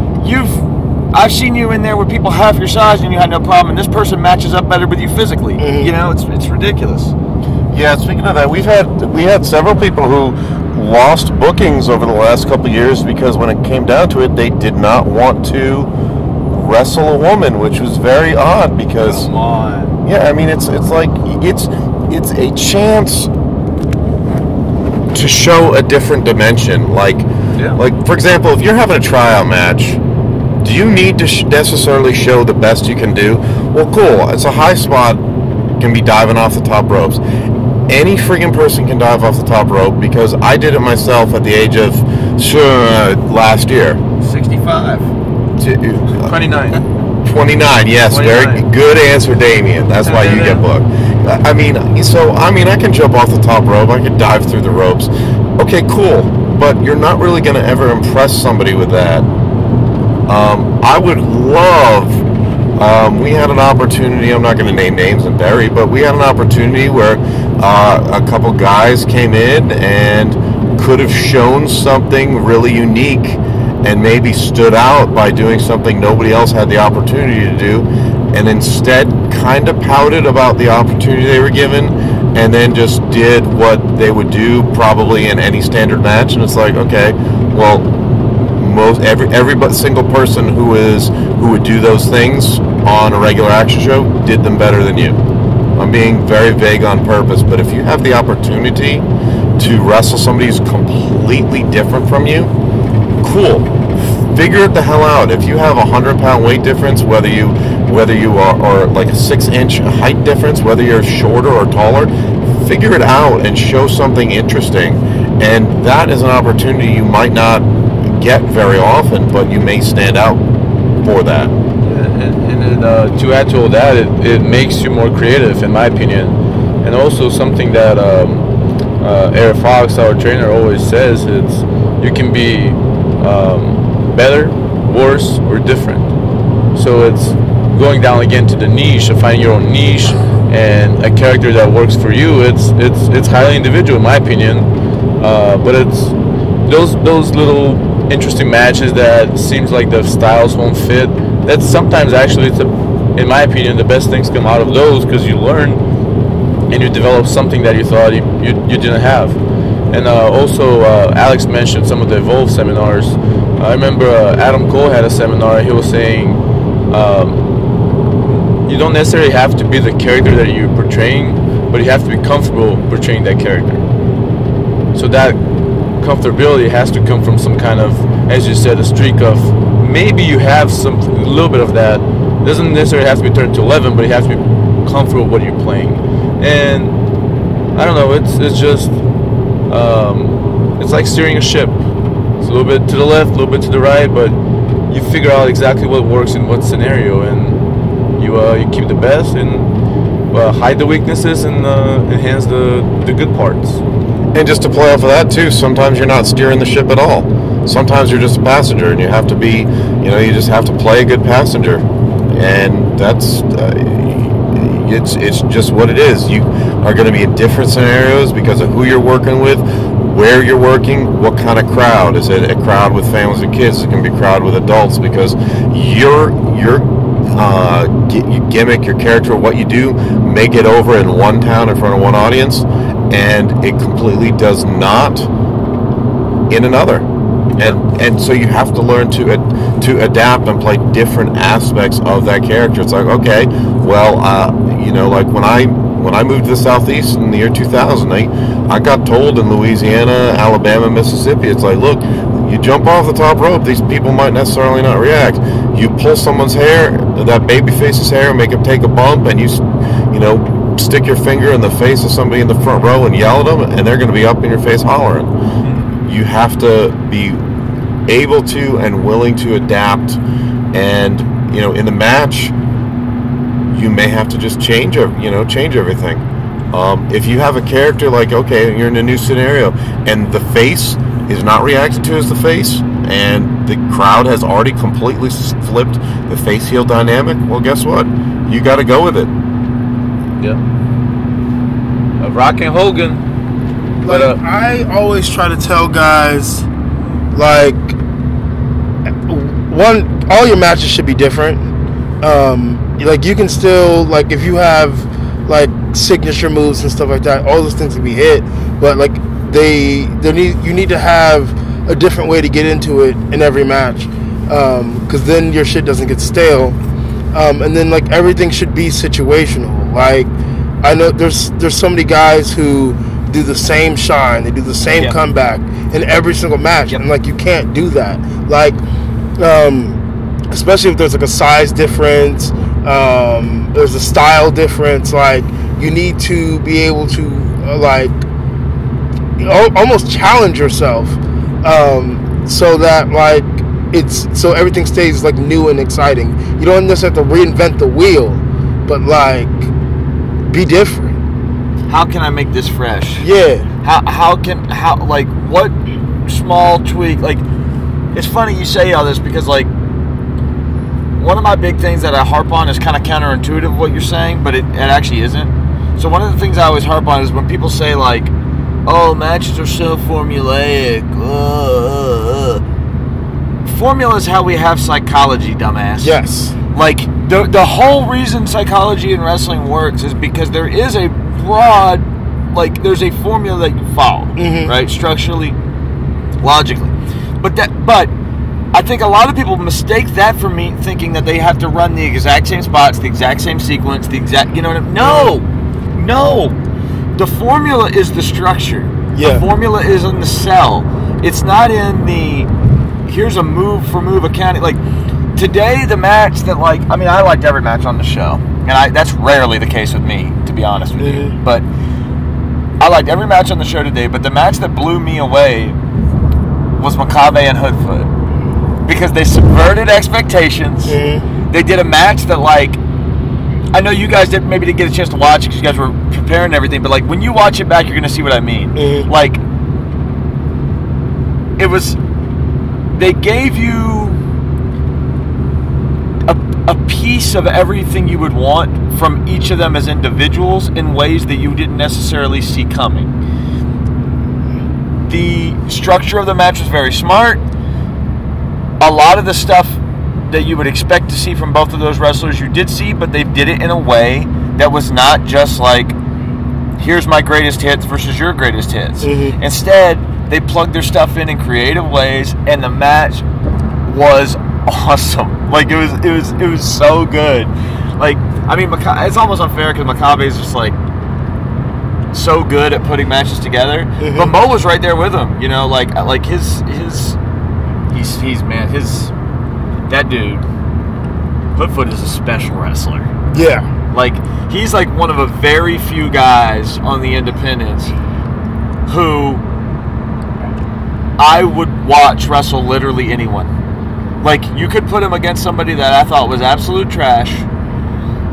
I've seen you in there with people half your size, and you had no problem. And this person matches up better with you physically. You know, it's ridiculous. Yeah. Speaking of that, we had several people who lost bookings over the last couple of years because when it came down to it, they did not want to wrestle a woman, which was very odd because come on. Yeah, I mean it's like it's a chance to show a different dimension. Like for example, if you're having a tryout match, do you need to necessarily show the best you can do? Well, cool. It's a high spot, can be diving off the top ropes. Any friggin' person can dive off the top rope because I did it myself at the age of last year. 65. 29. 29, yes. 29. Very good answer, Damien. That's why you get booked. I mean, I can jump off the top rope. I can dive through the ropes. Okay, cool. But you're not really going to ever impress somebody with that. I would love... we had an opportunity, I'm not going to name names and bury, but we had an opportunity where a couple guys came in and could have shown something really unique and maybe stood out by doing something nobody else had the opportunity to do, and instead kind of pouted about the opportunity they were given and then just did what they would do probably in any standard match. And it's like, okay, well, every single person who would do those things on a regular action show did them better than you. I'm being very vague on purpose, but if you have the opportunity to wrestle somebody who's completely different from you, cool. Figure it the hell out. If you have a 100-pound weight difference, whether you are like a 6-inch height difference, whether you're shorter or taller, figure it out and show something interesting. And that is an opportunity you might not get very often, but you may stand out for that. And to add to all that, it makes you more creative, in my opinion. And also something that Eric Fox, our trainer, always says, it's you can be better, worse, or different. So it's going down again to the niche, of finding your own niche and a character that works for you. It's highly individual, in my opinion. But it's those little interesting matches that seems like the styles won't fit. That's sometimes actually, in my opinion, the best things come out of those, because you learn and you develop something that you thought you didn't have. And also, Alex mentioned some of the Evolve seminars. I remember Adam Cole had a seminar. He was saying you don't necessarily have to be the character that you're portraying, but you have to be comfortable portraying that character. So that comfortability has to come from some kind of, as you said, a streak of maybe you have a little bit of that. It doesn't necessarily have to be turned to 11, but you have to be comfortable with what you're playing. And I don't know, it's just it's like steering a ship. It's a little bit to the left, a little bit to the right, but you figure out exactly what works in what scenario, and you keep the best and hide the weaknesses and enhance the good parts. And just to play off of that too, sometimes you're not steering the ship at all. Sometimes you're just a passenger, and you have to be, you just have to play a good passenger, and that's it's just what it is. You are going to be in different scenarios because of who you're working with, where you're working, what kind of crowd. Is it a crowd with families and kids? It can be a crowd with adults, because your gimmick, your character, what you do may get over in one town in front of one audience, and it completely does not in another. And so you have to learn to adapt and play different aspects of that character. It's like, okay, well, like when I moved to the Southeast in the year 2000, I got told in Louisiana, Alabama, Mississippi, it's like, look, you jump off the top rope, these people might necessarily not react. You pull someone's hair, that baby face's hair, make him take a bump, and you stick your finger in the face of somebody in the front row and yell at them, and they're going to be up in your face hollering. You have to be able to and willing to adapt, and in the match you may have to just change everything. If you have a character like, okay, you're in a new scenario and the face is not reacted to as the face, and the crowd has already completely flipped the face heel dynamic, well, guess what? You got to go with it. Yeah. Rockin' Hogan. Like, I always try to tell guys, like, all your matches should be different. Like, you can still, like, if you have, like, signature moves and stuff like that, all those things can be hit, but, like, you need to have a different way to get into it in every match, because then your shit doesn't get stale. And then, like, everything should be situational. Like, I know there's so many guys who do the same shine, they do the same comeback in every single match, and, like, you can't do that. Like, especially if there's, like, a size difference, there's a style difference. Like, you need to be able to, like, almost challenge yourself, so that, like, so everything stays, like, new and exciting. You don't necessarily have to reinvent the wheel, but, like, be different. How can I make this fresh? Yeah. How like, what small tweak? Like, it's funny you say all this, because, like, one of my big things that I harp on is kind of counterintuitive what you're saying, but it actually isn't. So one of the things I always harp on is when people say, like, oh, matches are so formulaic. Formula is how we have psychology, dumbass. Yes. Like, the whole reason psychology in wrestling works is because there is a broad, like, there's a formula that you follow, right? Structurally, logically. But I think a lot of people mistake that for me thinking that they have to run the exact same spots, the exact same sequence, you know what I mean? No. The formula is the structure. Yeah. The formula is in the cell. It's not in the, here's a move for move accounting. Like, today, the match that, like, I mean, I liked every match on the show, and that's rarely the case with me, to be honest with you. But I liked every match on the show today. But the match that blew me away was Makabe and Hoodfoot, because they subverted expectations. They did a match that, like, I know you guys didn't get a chance to watch it because you guys were preparing everything, but, like, when you watch it back, you're gonna see what I mean. Like, they gave you a piece of everything you would want from each of them as individuals in ways that you didn't necessarily see coming. The structure of the match was very smart. A lot of the stuff that you would expect to see from both of those wrestlers you did see, but they did it in a way that was not just like, here's my greatest hits versus your greatest hits. Instead, they plugged their stuff in creative ways, and the match was awesome. Like, it was so good. Like, I mean, it's almost unfair because Makabe is just, like, so good at putting matches together. But Mo was right there with him, you know, like that dude, Hoodfoot, is a special wrestler. Yeah. Like, he's like one of a very few guys on the independents who I would watch wrestle literally anyone. Like, you could put him against somebody that I thought was absolute trash,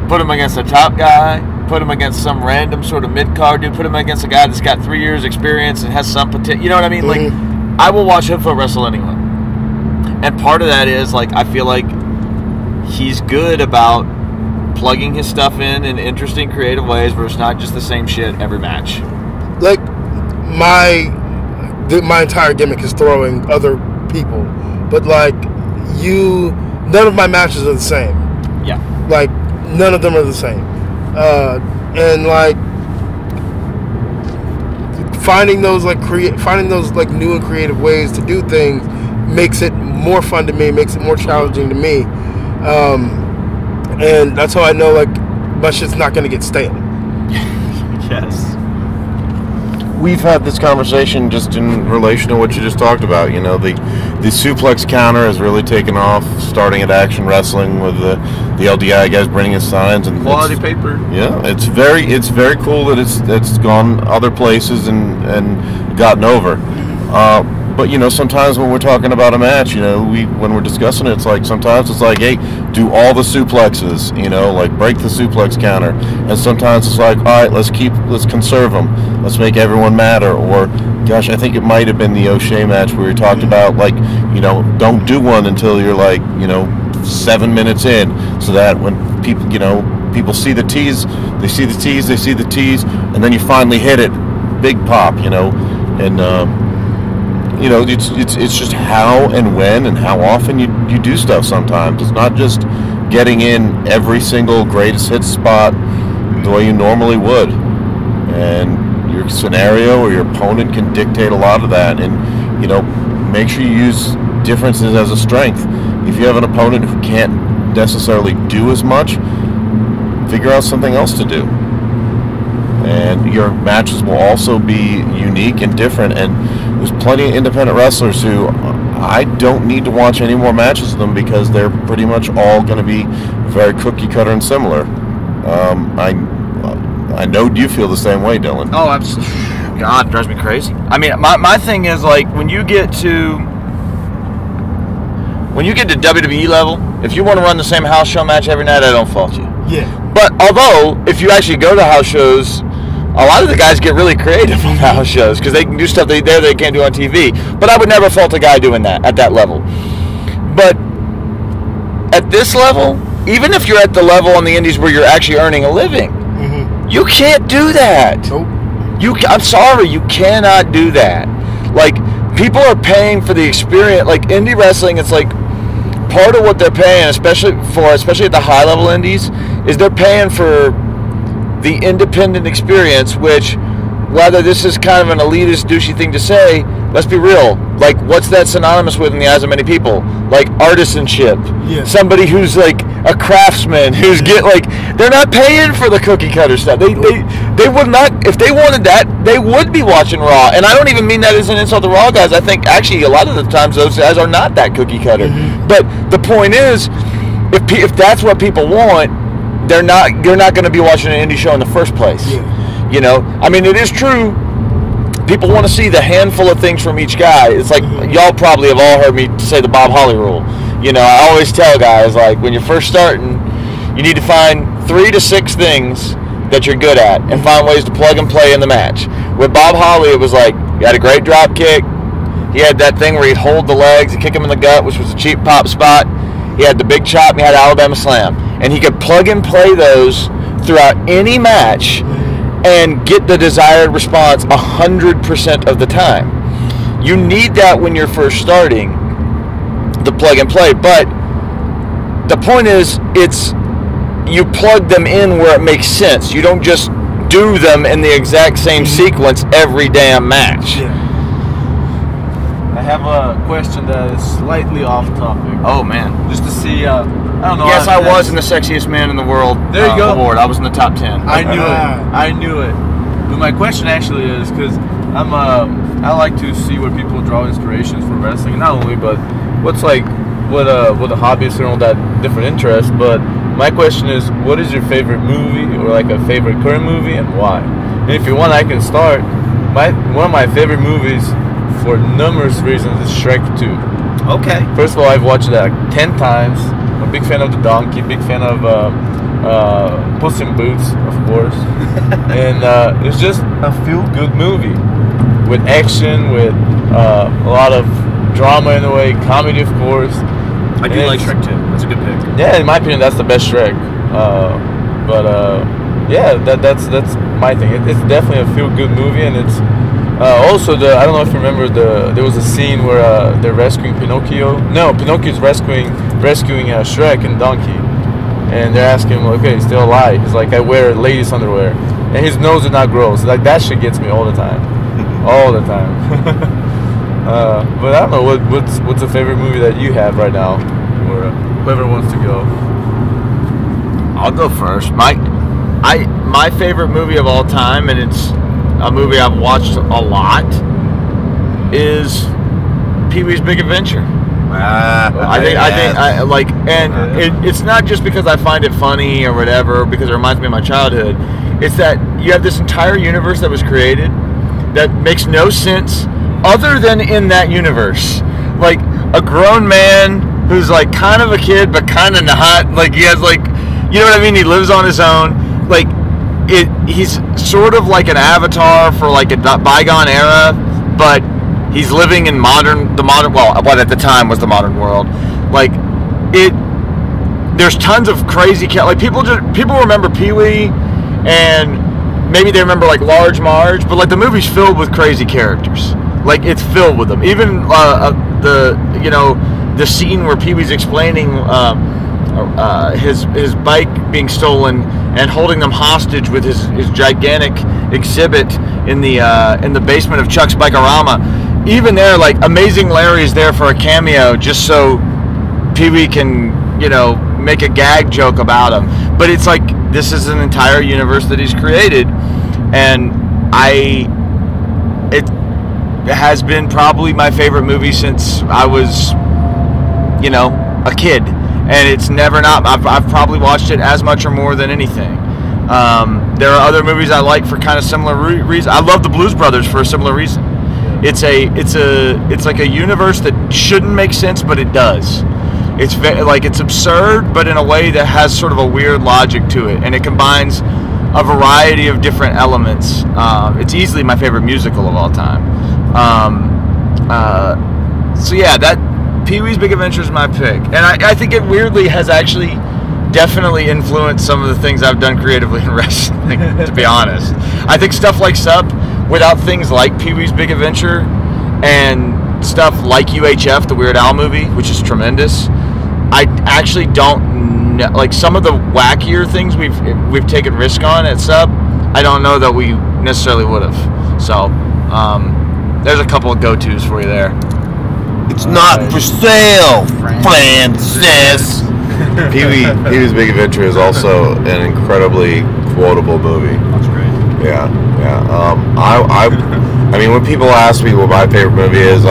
put him against a top guy, put him against some random sort of mid-card dude, put him against a guy that's got 3 years experience and has some potential, you know what I mean? Like, I will watch Hoodfoot wrestle anyone. And part of that is, like, I feel like he's good about plugging his stuff in interesting, creative ways where it's not just the same shit every match. Like, my entire gimmick is throwing other people, but, like, none of my matches are the same. Yeah. Like, none of them are the same. And, like, finding those new and creative ways to do things makes it more fun to me, makes it more challenging to me. And that's how I know, like, my shit's not going to get stale. Yes. We've had this conversation just in relation to what you just talked about. You know, the suplex counter has really taken off, starting at Action Wrestling with the LDI guys bringing us signs and quality paper. Yeah, it's very cool that it's gone other places and gotten over. But, you know, sometimes when we're talking about a match, you know, when we're discussing it, it's like, sometimes it's like, hey, do all the suplexes, you know, like, break the suplex counter. And sometimes it's like, all right, let's conserve them. Let's make everyone matter. Or, gosh, I think it might have been the O'Shea match where we talked about, like, you know, don't do one until you're, like, you know, 7 minutes in, so that when people, you know, people see the tees, they see the tees, they see the tees, and then you finally hit it, big pop, you know, and you know, it's just how and when and how often you do stuff. Sometimes it's not just getting in every single greatest hits spot the way you normally would, and your scenario or your opponent can dictate a lot of that. And you know, make sure you use differences as a strength. If you have an opponent who can't necessarily do as much, figure out something else to do. And your matches will also be unique and different. And there's plenty of independent wrestlers who I don't need to watch any more matches of them because they're pretty much all going to be very cookie cutter and similar. I know you feel the same way, Dylan. Oh, absolutely. God, it drives me crazy. I mean, my thing is, like, when you get to WWE level, if you want to run the same house show match every night, I don't fault you. Yeah. But although, if you actually go to house shows, a lot of the guys get really creative on house shows because they can do stuff they can't do on TV. But I would never fault a guy doing that at that level. But at this level, even if you're at the level on the indies where you're actually earning a living, you can't do that. Nope. I'm sorry, you cannot do that. Like, people are paying for the experience. Like, indie wrestling, it's like part of what they're paying, especially at the high level indies, is they're paying for the independent experience, which, whether this is kind of an elitist, douchey thing to say, let's be real. Like, what's that synonymous with in the eyes of many people? Like, artisanship. Yeah. Somebody who's like a craftsman, who's they're not paying for the cookie cutter stuff. They would not, if they wanted that, they would be watching Raw. And I don't even mean that as an insult to Raw guys. I think actually a lot of the times those guys are not that cookie cutter. But the point is, if that's what people want, you're not going to be watching an indie show in the first place. Yeah. You know, I mean, it is true. People want to see the handful of things from each guy. It's like, y'all probably have all heard me say the Bob Holly rule. You know, I always tell guys, like, when you're first starting, you need to find 3 to 6 things that you're good at and find ways to plug and play in the match. With Bob Holly, it was like, he had a great drop kick. He had that thing where he'd hold the legs and kick him in the gut, which was a cheap pop spot. He had the big chop, and he had Alabama Slam. And he could plug and play those throughout any match and get the desired response 100% of the time. You need that when you're first starting, the plug and play. But the point is, you plug them in where it makes sense. You don't just do them in the exact same sequence every damn match. Yeah. I have a question that is slightly off topic. Oh, man. Just to see, I don't know. Yes, I was in the sexiest man in the world there you go. award. I was in the top 10. I knew it. But my question actually is, because I like to see where people draw inspirations for wrestling. Not only, but what the hobbyists and all that different interests. But my question is, what is your favorite movie or like a favorite current movie and why? And if you want, I can start. One of my favorite movies, for numerous reasons, is Shrek 2. Okay. First of all, I've watched it like 10 times. I'm a big fan of the donkey, big fan of Puss in Boots, of course. And it's just a feel-good movie with action, with a lot of drama in a way, comedy, of course. I do like Shrek 2. That's a good pick. Yeah, in my opinion, that's the best Shrek. Yeah, that's my thing. It's definitely a feel-good movie, and it's also I don't know if you remember there was a scene where they're rescuing Pinocchio. No, Pinocchio's rescuing Shrek and Donkey, and they're asking him, okay, he's still alive. He's like, I wear ladies' underwear, and his nose did not grow. So like that shit gets me all the time, all the time. But I don't know what's a favorite movie that you have right now, or whoever wants to go. I'll go first. My favorite movie of all time, and it's a movie I've watched a lot, is Pee-wee's Big Adventure. It's not just because I find it funny or whatever, because it reminds me of my childhood. It's that you have this entire universe that was created that makes no sense other than in that universe. Like a grown man who's like kind of a kid but kind of not. Like he has like, you know what I mean? He lives on his own. Like he's sort of like an avatar for like a bygone era, but he's living in what at the time was the modern world. Like there's tons of crazy like people remember Pee-wee, and maybe they remember like Large Marge, but like the movie's filled with crazy characters. Like it's filled with them. Even the scene where Pee-wee's explaining his bike being stolen and holding them hostage with his gigantic exhibit in the basement of Chuck's Bike-O-Rama. Even there, like Amazing Larry's there for a cameo just so Pee-wee can, make a gag joke about him. But it's like this is an entire universe that he's created, and it has been probably my favorite movie since I was, a kid. And it's never not. I've probably watched it as much or more than anything. There are other movies I like for kind of similar reasons. I love the Blues Brothers for a similar reason. It's like a universe that shouldn't make sense, but it does. It's absurd, but in a way that has sort of a weird logic to it, and it combines a variety of different elements. It's easily my favorite musical of all time. So yeah, that Pee-wee's Big Adventure is my pick, and I think it weirdly has actually definitely influenced some of the things I've done creatively in wrestling, to be honest. I think stuff like S.U.P, without things like Pee-wee's Big Adventure and stuff like UHF, the Weird Al movie, which is tremendous, I actually don't know, like some of the wackier things we've taken risk on at S.U.P, I don't know that we necessarily would have. So there's a couple of go-tos for you there. It's not for sale, Francis. Pee-wee's Big Adventure is also an incredibly quotable movie. That's great. Yeah. I mean, when people ask me what my favorite movie is,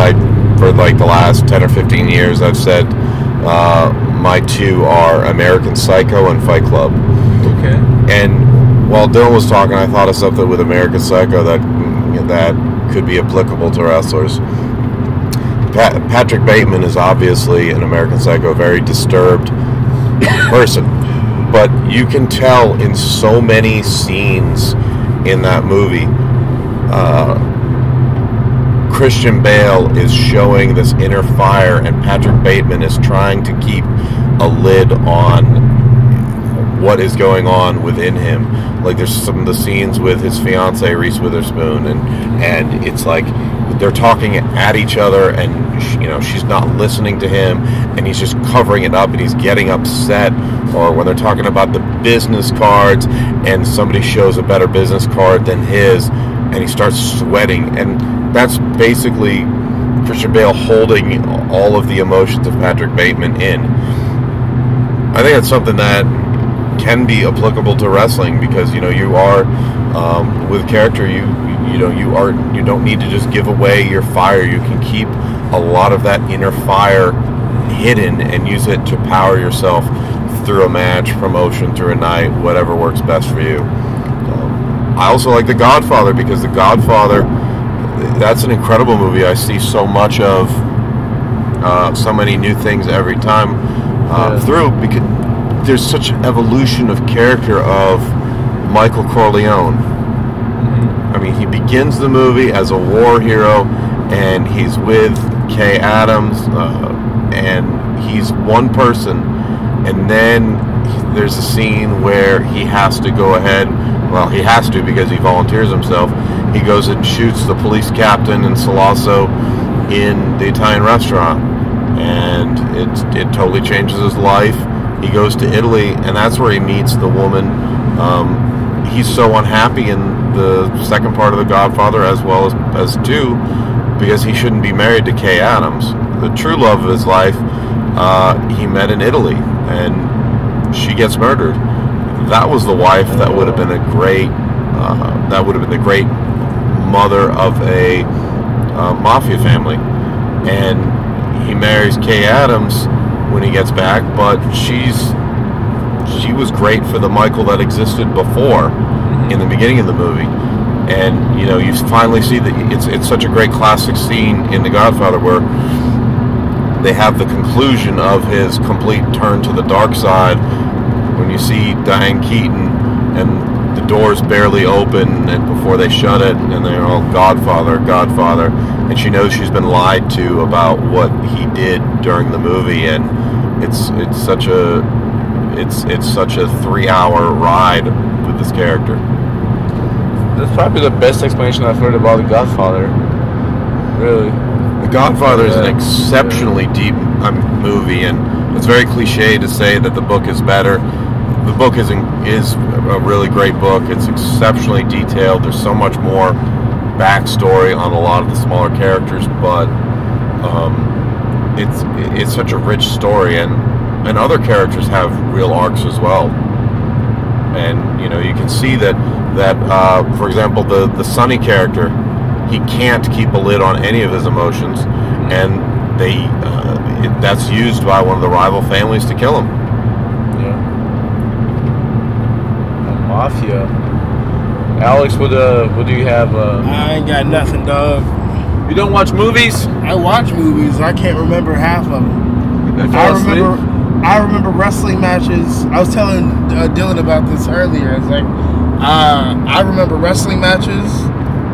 for like the last 10 or 15 years, I've said my two are American Psycho and Fight Club. Okay. And while Dylan was talking, I thought of something with American Psycho that could be applicable to wrestlers. Patrick Bateman is obviously an American Psycho, a very disturbed person. But you can tell in so many scenes in that movie, Christian Bale is showing this inner fire, and Patrick Bateman is trying to keep a lid on what is going on within him. Like there's some of the scenes with his fiance Reese Witherspoon, and it's like they're talking at each other, and she's not listening to him, and he's just covering it up, and he's getting upset. Or when they're talking about the business cards, and somebody shows a better business card than his, and he starts sweating, and that's basically Christian Bale holding all of the emotions of Patrick Bateman in. I think that's something that can be applicable to wrestling, because you are with character, you don't need to just give away your fire. You can keep a lot of that inner fire hidden and use it to power yourself through a match, promotion, through a night, whatever works best for you. I also like The Godfather, because The Godfather, that's an incredible movie. I see so much of so many new things every time through, because there's such an evolution of character of Michael Corleone. I mean, he begins the movie as a war hero, and he's with Kay Adams, and he's one person, and then there's a scene where he has to go ahead, well, he has to because he volunteers himself, he goes and shoots the police captain in Salasso in the Italian restaurant, and it totally changes his life. He goes to Italy, and that's where he meets the woman. He's so unhappy in the second part of The Godfather, as well as 2, because he shouldn't be married to Kay Adams. The true love of his life, he met in Italy, and she gets murdered. That was the wife that would have been the great mother of a mafia family. And he marries Kay Adams when he gets back, but she was great for the Michael that existed before, in the beginning of the movie. And you finally see that it's such a great classic scene in The Godfather where they have the conclusion of his complete turn to the dark side, when you see Diane Keaton and the doors barely open and before they shut it, and they're all Godfather, Godfather, and she knows she's been lied to about what he did during the movie. And it's such a it's such a 3-hour ride with this character. That's probably the best explanation I've heard about The Godfather. Really. The Godfather is an exceptionally deep movie, and it's very cliche to say that the book is better. The book is a really great book. It's exceptionally detailed. There's so much more backstory on a lot of the smaller characters, but it's such a rich story, and other characters have real arcs as well. And you can see that for example, the Sonny character, he can't keep a lid on any of his emotions, and that's used by one of the rival families to kill him. Yeah. Mafia. Alex, what do you have? I ain't got nothing, dog. You don't watch movies? I watch movies. I can't remember half of them. I remember wrestling matches. I was telling Dylan about this earlier. It's like I remember wrestling matches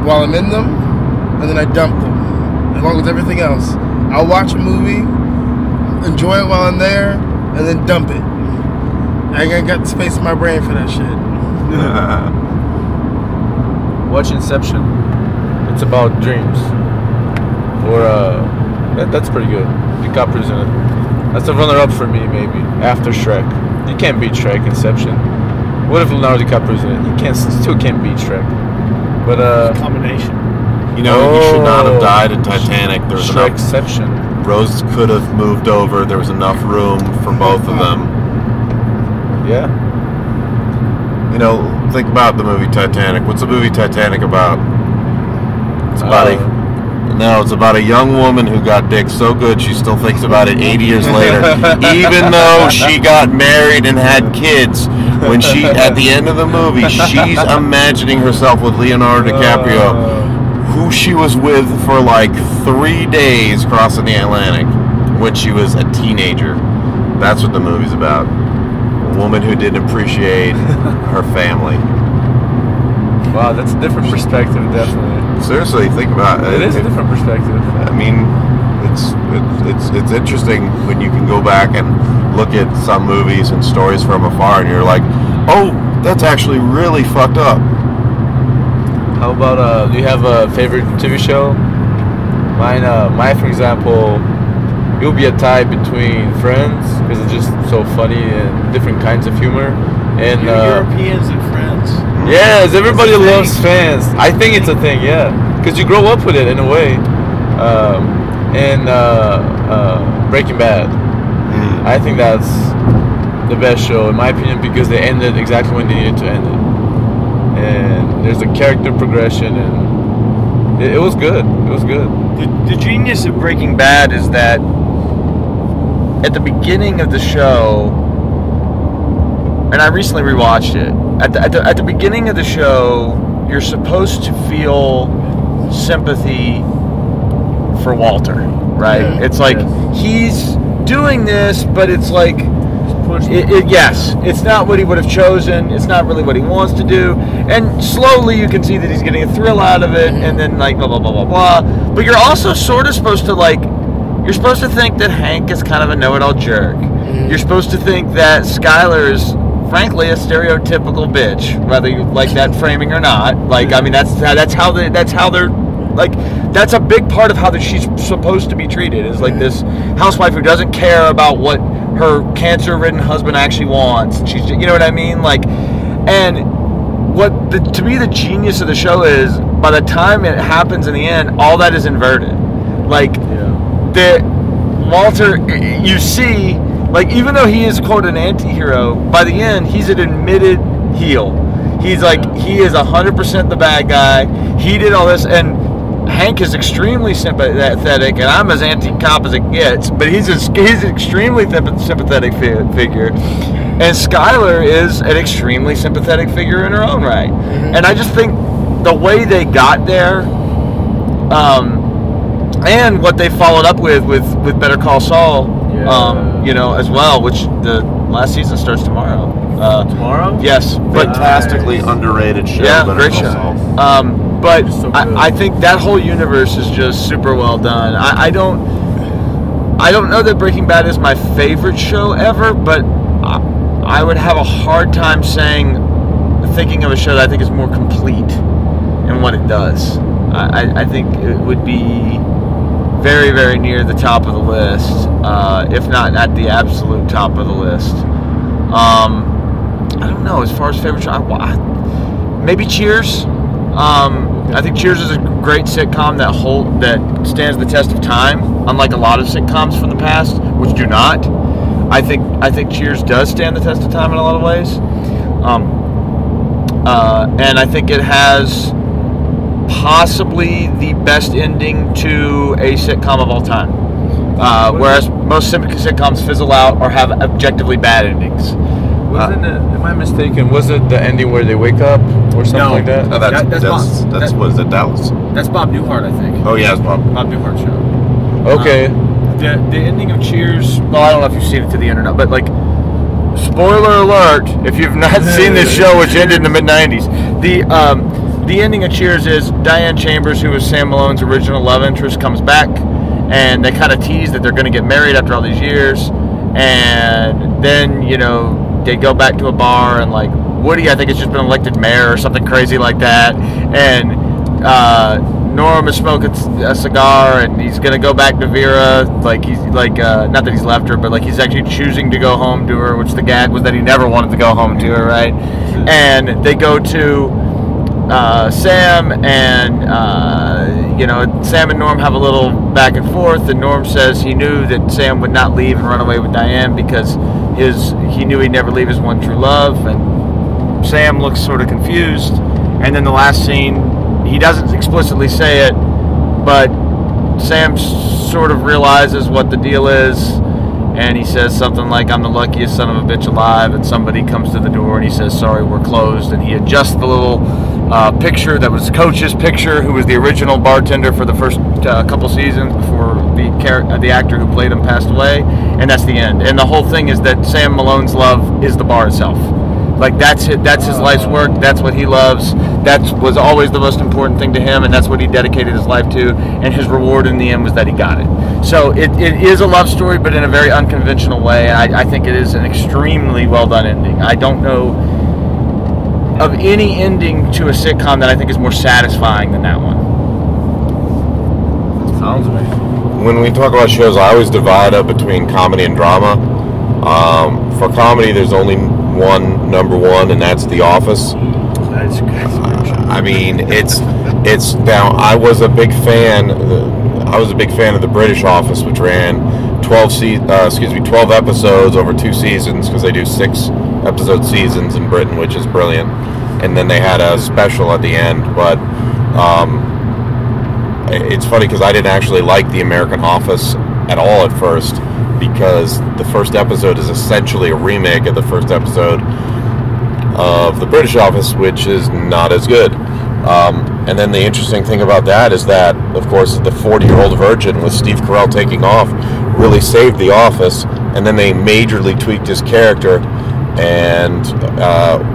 while I'm in them, and then I dump them, along with everything else. I'll watch a movie, enjoy it while I'm there, and then dump it. I ain't got the space in my brain for that shit. Watch Inception. It's about dreams. Or that's pretty good. DiCaprio's in it. That's a runner-up for me, maybe after Shrek. You can't beat Shrek. Inception. What if Leonardo DiCaprio's in it? You still can't beat Shrek. But combination. He should not have died in Titanic. There was enough. Shrekception. Rose could have moved over. There was enough room for both of them. Yeah. Think about the movie Titanic. What's the movie Titanic about? It's about a young woman who got dick so good she still thinks about it 80 years later, even though she got married and had kids. When she, at the end of the movie, she's imagining herself with Leonardo DiCaprio, who she was with for like 3 days crossing the Atlantic when she was a teenager. That's what the movie's about. A woman who didn't appreciate her family. Wow, that's a different perspective, definitely. Seriously, think about it. It is a different perspective. I mean, it's interesting when you can go back and look at some movies and stories from afar, and you're like, oh, that's actually really fucked up. How about, do you have a favorite TV show? Mine, for example, it will be a tie between Friends, because it's just so funny and different kinds of humor. And Europeans and Friends. Yes, everybody loves Friends. I think it's a thing, yeah, because you grow up with it in a way. And Breaking Bad. I think that's the best show in my opinion, because they ended exactly when they needed to end it. And there's a character progression, and it was good. It was good. The genius of Breaking Bad is that at the beginning of the show, and I recently rewatched it, at the beginning of the show, you're supposed to feel sympathy for Walter, right? Yeah, it's like he's doing this, but it's like yes, it's not what he would have chosen. It's not really what he wants to do. And slowly you can see that he's getting a thrill out of it, and then like blah, blah, blah, blah, blah. But you're also sort of supposed to you're supposed to think that Hank is kind of a know-it-all jerk. You're supposed to think that Skyler is, frankly, a stereotypical bitch, whether you like that framing or not. Like, I mean, that's how they're like, that's a big part of how that she's supposed to be treated, is like this housewife who doesn't care about what her cancer-ridden husband actually wants. She's, you know what I mean? Like, and to me, the genius of the show is, by the time it happens in the end, all that is inverted. Like, that Walter, you see, like, even though he is, quote, an anti-hero, by the end, he's an admitted heel. He's like, he is 100% the bad guy. He did all this, and Hank is extremely sympathetic, and I'm as anti-cop as it gets, but he's an extremely sympathetic figure. And Skyler is an extremely sympathetic figure in her own right. And I just think the way they got there, and what they followed up with Better Call Saul, as well, which the last season starts tomorrow. Tomorrow? Yes. Fantastically underrated show. Yeah, great show. But so I think that whole universe is just super well done. I don't know that Breaking Bad is my favorite show ever, but I would have a hard time thinking of a show that I think is more complete in what it does. I think it would be very, very near the top of the list, if not at the absolute top of the list. I don't know, as far as favorite show, maybe Cheers. I think Cheers is a great sitcom that stands the test of time, unlike a lot of sitcoms from the past, which do not. I think Cheers does stand the test of time in a lot of ways, and I think it has possibly the best ending to a sitcom of all time. Whereas most sitcoms fizzle out or have objectively bad endings. Wasn't it? Am I mistaken? Was it the ending where they wake up or something like that? No, that's what is it? Dallas. That's Bob Newhart, I think. Oh yeah, it's Bob Newhart show. Okay. The ending of Cheers. Well, I don't know if you've seen it to the end or not, but like, spoiler alert, if you've not seen this show, which ended in the mid-90s, the ending of Cheers is Diane Chambers, who was Sam Malone's original love interest, comes back, and they kind of tease that they're going to get married after all these years, and then, you know, they go back to a bar, and like Woody, I think, has just been elected mayor or something crazy like that, and Norm is smoking a cigar, and he's gonna go back to Vera. Like he's like, not that he's left her, but like he's actually choosing to go home to her. Which the gag was that he never wanted to go home to her, right? And they go to Sam, and Sam and Norm have a little back and forth. And Norm says he knew that Sam would not leave and run away with Diane because he knew he'd never leave his one true love. And Sam looks sort of confused. And then the last scene, he doesn't explicitly say it, but Sam sort of realizes what the deal is, and he says something like, "I'm the luckiest son of a bitch alive," and somebody comes to the door and he says, "Sorry, we're closed," and he adjusts the little picture that was Coach's picture, who was the original bartender for the first couple seasons before the actor who played him passed away, and that's the end. And the whole thing is that Sam Malone's love is the bar itself. Like, that's it. That's his life's work. That's what he loves. That was always the most important thing to him, and that's what he dedicated his life to. And his reward in the end was that he got it. So it is a love story, but in a very unconventional way. I think it is an extremely well done ending. I don't know of any ending to a sitcom that I think is more satisfying than that one. Sounds amazing. When we talk about shows, I always divide up between comedy and drama. For comedy, there's only one number one, and that's The Office. That's I mean, it's now. I was a big fan of the British Office, which ran 12 episodes over 2 seasons, because they do 6 episode seasons in Britain, which is brilliant. And then they had a special at the end. But it's funny because I didn't actually like the American Office at all at first, because the first episode is essentially a remake of the first episode of the British Office, which is not as good. And then the interesting thing about that is that, of course, the 40-year-old virgin with Steve Carell taking off really saved The Office, and then they majorly tweaked his character, and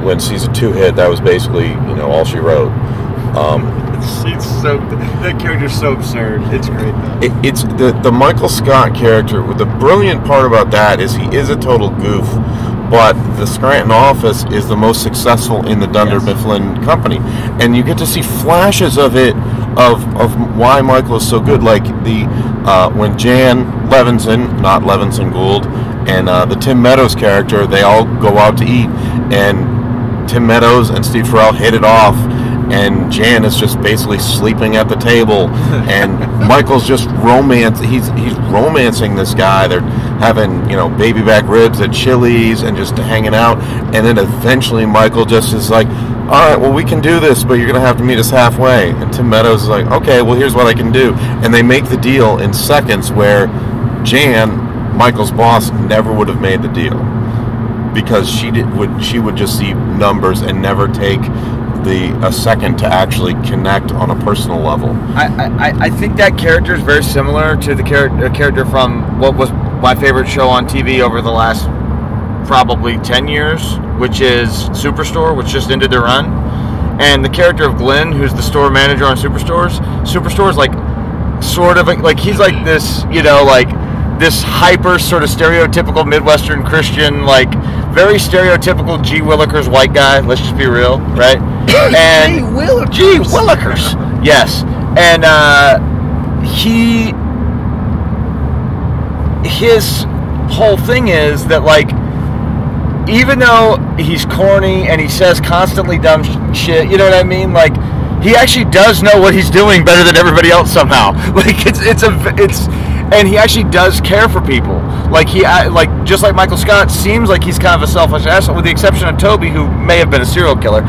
when season 2 hit, that was basically, all she wrote. That character's so absurd. It's great though. It's the Michael Scott character. The brilliant part about that is he is a total goof, but the Scranton office is the most successful in the Dunder Mifflin company, and you get to see flashes of it, of why Michael is so good. Like when Jan Levinson, not Levinson Gould, and the Tim Meadows character, they all go out to eat, and Tim Meadows and Steve Carell hit it off. And Jan is just basically sleeping at the table, and Michael's just he's romancing this guy. They're having, baby back ribs at Chili's and just hanging out. And then eventually Michael just is like, all right, well, we can do this, but you're going to have to meet us halfway. And Tim Meadows is like, okay, well, here's what I can do. And they make the deal in seconds, where Jan, Michael's boss, never would have made the deal, because she would just see numbers and never take a second to actually connect on a personal level. I think that character is very similar to the character from what was my favorite show on TV over the last probably 10 years, which is Superstore, which just ended their run. And the character of Glenn, who's the store manager on Superstore is like sort of like he's like this, like this hyper sort of stereotypical Midwestern Christian, like very stereotypical G. Willikers white guy. Let's just be real, right? And G. Willikers. Yes, and his whole thing is that, like, even though he's corny and he says constantly dumb shit, you know what I mean? Like, he actually does know what he's doing better than everybody else somehow. Like, and he actually does care for people. Like, just like Michael Scott, seems like he's kind of a selfish asshole, with the exception of Toby, who may have been a serial killer.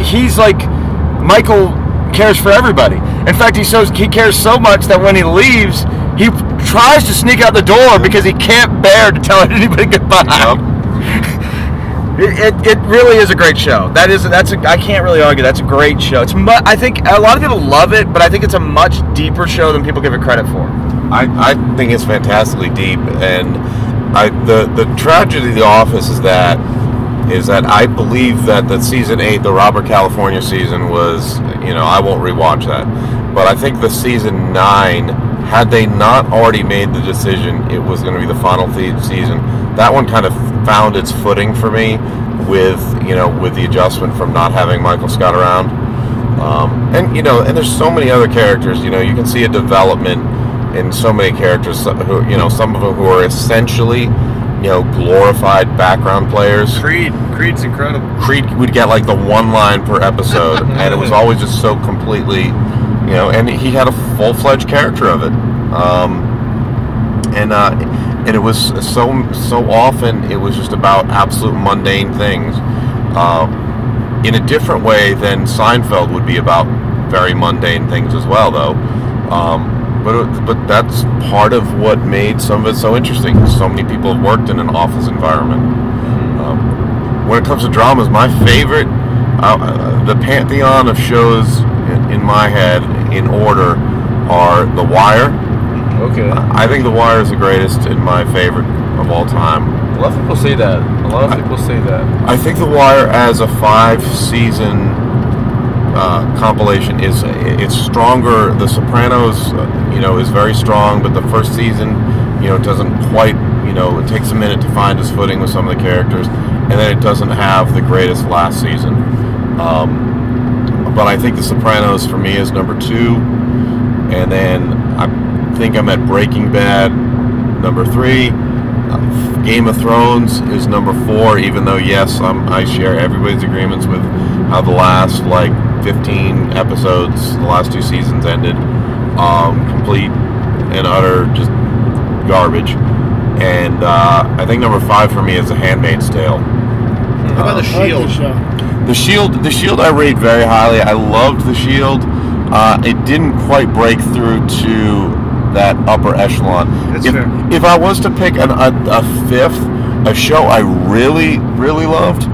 He's like, Michael cares for everybody. In fact, he cares so much that when he leaves, he tries to sneak out the door because he can't bear to tell anybody goodbye. It really is a great show. I can't really argue. That's a great show. I think a lot of people love it, but I think it's a much deeper show than people give it credit for. I think it's fantastically deep, and the tragedy of The Office is that I believe that the season 8, the Robert California season, was, I won't rewatch that, but I think the season 9, had they not already made the decision it was going to be the final season, that one kind of found its footing for me with the adjustment from not having Michael Scott around. And there's so many other characters. You can see a development in so many characters who, some of them who are essentially, glorified background players. Creed's incredible. Creed would get like the one line per episode, and it was always just so completely, and he had a full-fledged character of it. And it was so often it was just about absolute mundane things, in a different way than Seinfeld would be about very mundane things as well, though. But that's part of what made some of it so interesting. So many people have worked in an office environment. When it comes to dramas, my favorite, the pantheon of shows in my head, in order, are The Wire. Okay. I think The Wire is the greatest and my favorite of all time. A lot of people say that. I think The Wire, as a 5-season compilation, it's stronger. The Sopranos, is very strong, but the first season, doesn't quite, it takes a minute to find its footing with some of the characters, and then it doesn't have the greatest last season. But I think The Sopranos for me is number 2, and then I think I'm at Breaking Bad, number 3. Game of Thrones is number 4, even though, yes, I share everybody's agreements with how the last 15 episodes, the last 2 seasons ended, complete and utter just garbage. And I think number 5 for me is The Handmaid's Tale. How about The Shield? The Shield I rate very highly. I loved The Shield. It didn't quite break through to that upper echelon. If I was to pick a fifth, a show I really, really loved,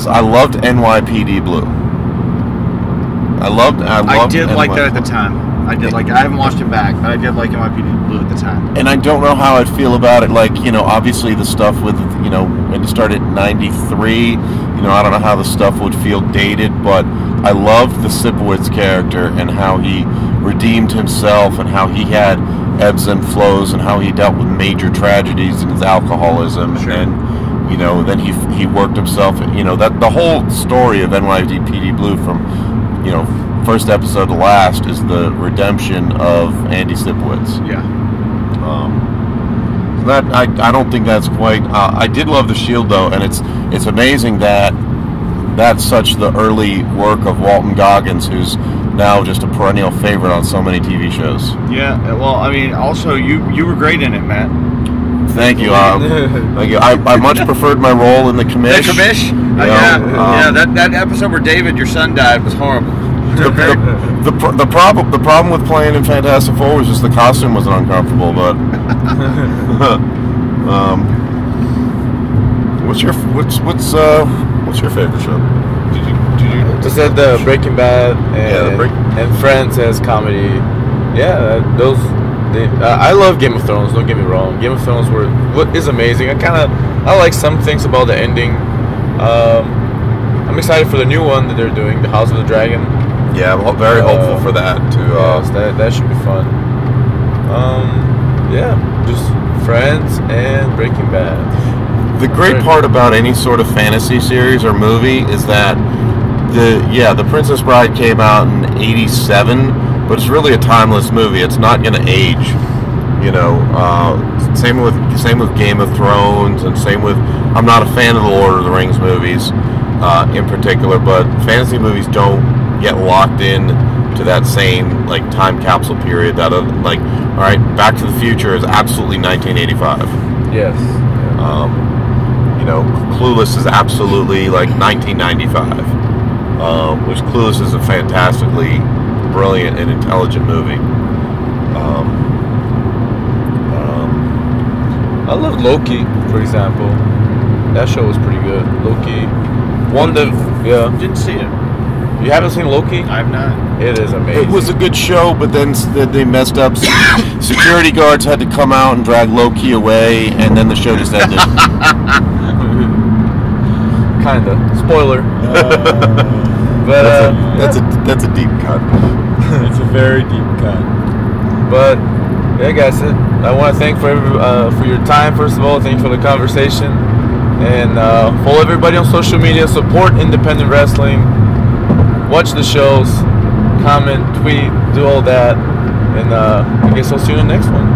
I loved NYPD Blue. I did like that at the time. I haven't watched it back, but I did like NYPD Blue at the time. And I don't know how I'd feel about it. Obviously the stuff with, when it started in 93, I don't know how the stuff would feel dated, but I loved the Sipowicz character and how he redeemed himself and how he had ebbs and flows and how he dealt with major tragedies in his alcoholism. Sure. And, then he worked himself, that the whole story of NYPD Blue from, first episode to last is the redemption of Andy Sipowicz. Yeah. That I don't think that's quite. I did love The Shield though, and it's amazing that that's such the early work of Walton Goggins, who's now just a perennial favorite on so many TV shows. Yeah. Well, I mean, also you were great in it, Matt. Thank you. Thank you. I much preferred my role in The Commish. The Commish? That episode where David, your son, died was horrible. The problem with playing in Fantastic Four was just the costume wasn't uncomfortable. But what's your favorite show? Did you just said the Breaking Bad and Friends as comedy. Yeah, those. I love Game of Thrones. Don't get me wrong. Game of Thrones is amazing. I like some things about the ending. I'm excited for the new one that they're doing, the House of the Dragon. Yeah, I'm very hopeful for that too. That should be fun. Just Friends and Breaking Bad. The great part about any sort of fantasy series or movie is that the Princess Bride came out in '87, but it's really a timeless movie. It's not going to age. You know, same with Game of Thrones, and same with. I'm not a fan of the Lord of the Rings movies in particular, but fantasy movies don't get locked in to that same like time capsule period. That like, all right, Back to the Future is absolutely 1985. Yes. You know, Clueless is absolutely like 1995. Which Clueless is a fantastically brilliant and intelligent movie. I love Loki, for example. That show was pretty good. Loki. Didn't see it. You haven't seen Loki? I've not. It is amazing. It was a good show, but then they messed up. Security guards had to come out and drag Loki away, and then the show just ended. Kinda. Spoiler. But that's a deep cut. It's a very deep cut. But yeah, guys, I want to thank for your time. First of all, thank you for the conversation, and follow everybody on social media. Support independent wrestling. Watch the shows. Comment, tweet, do all that, and I guess I'll see you in the next one.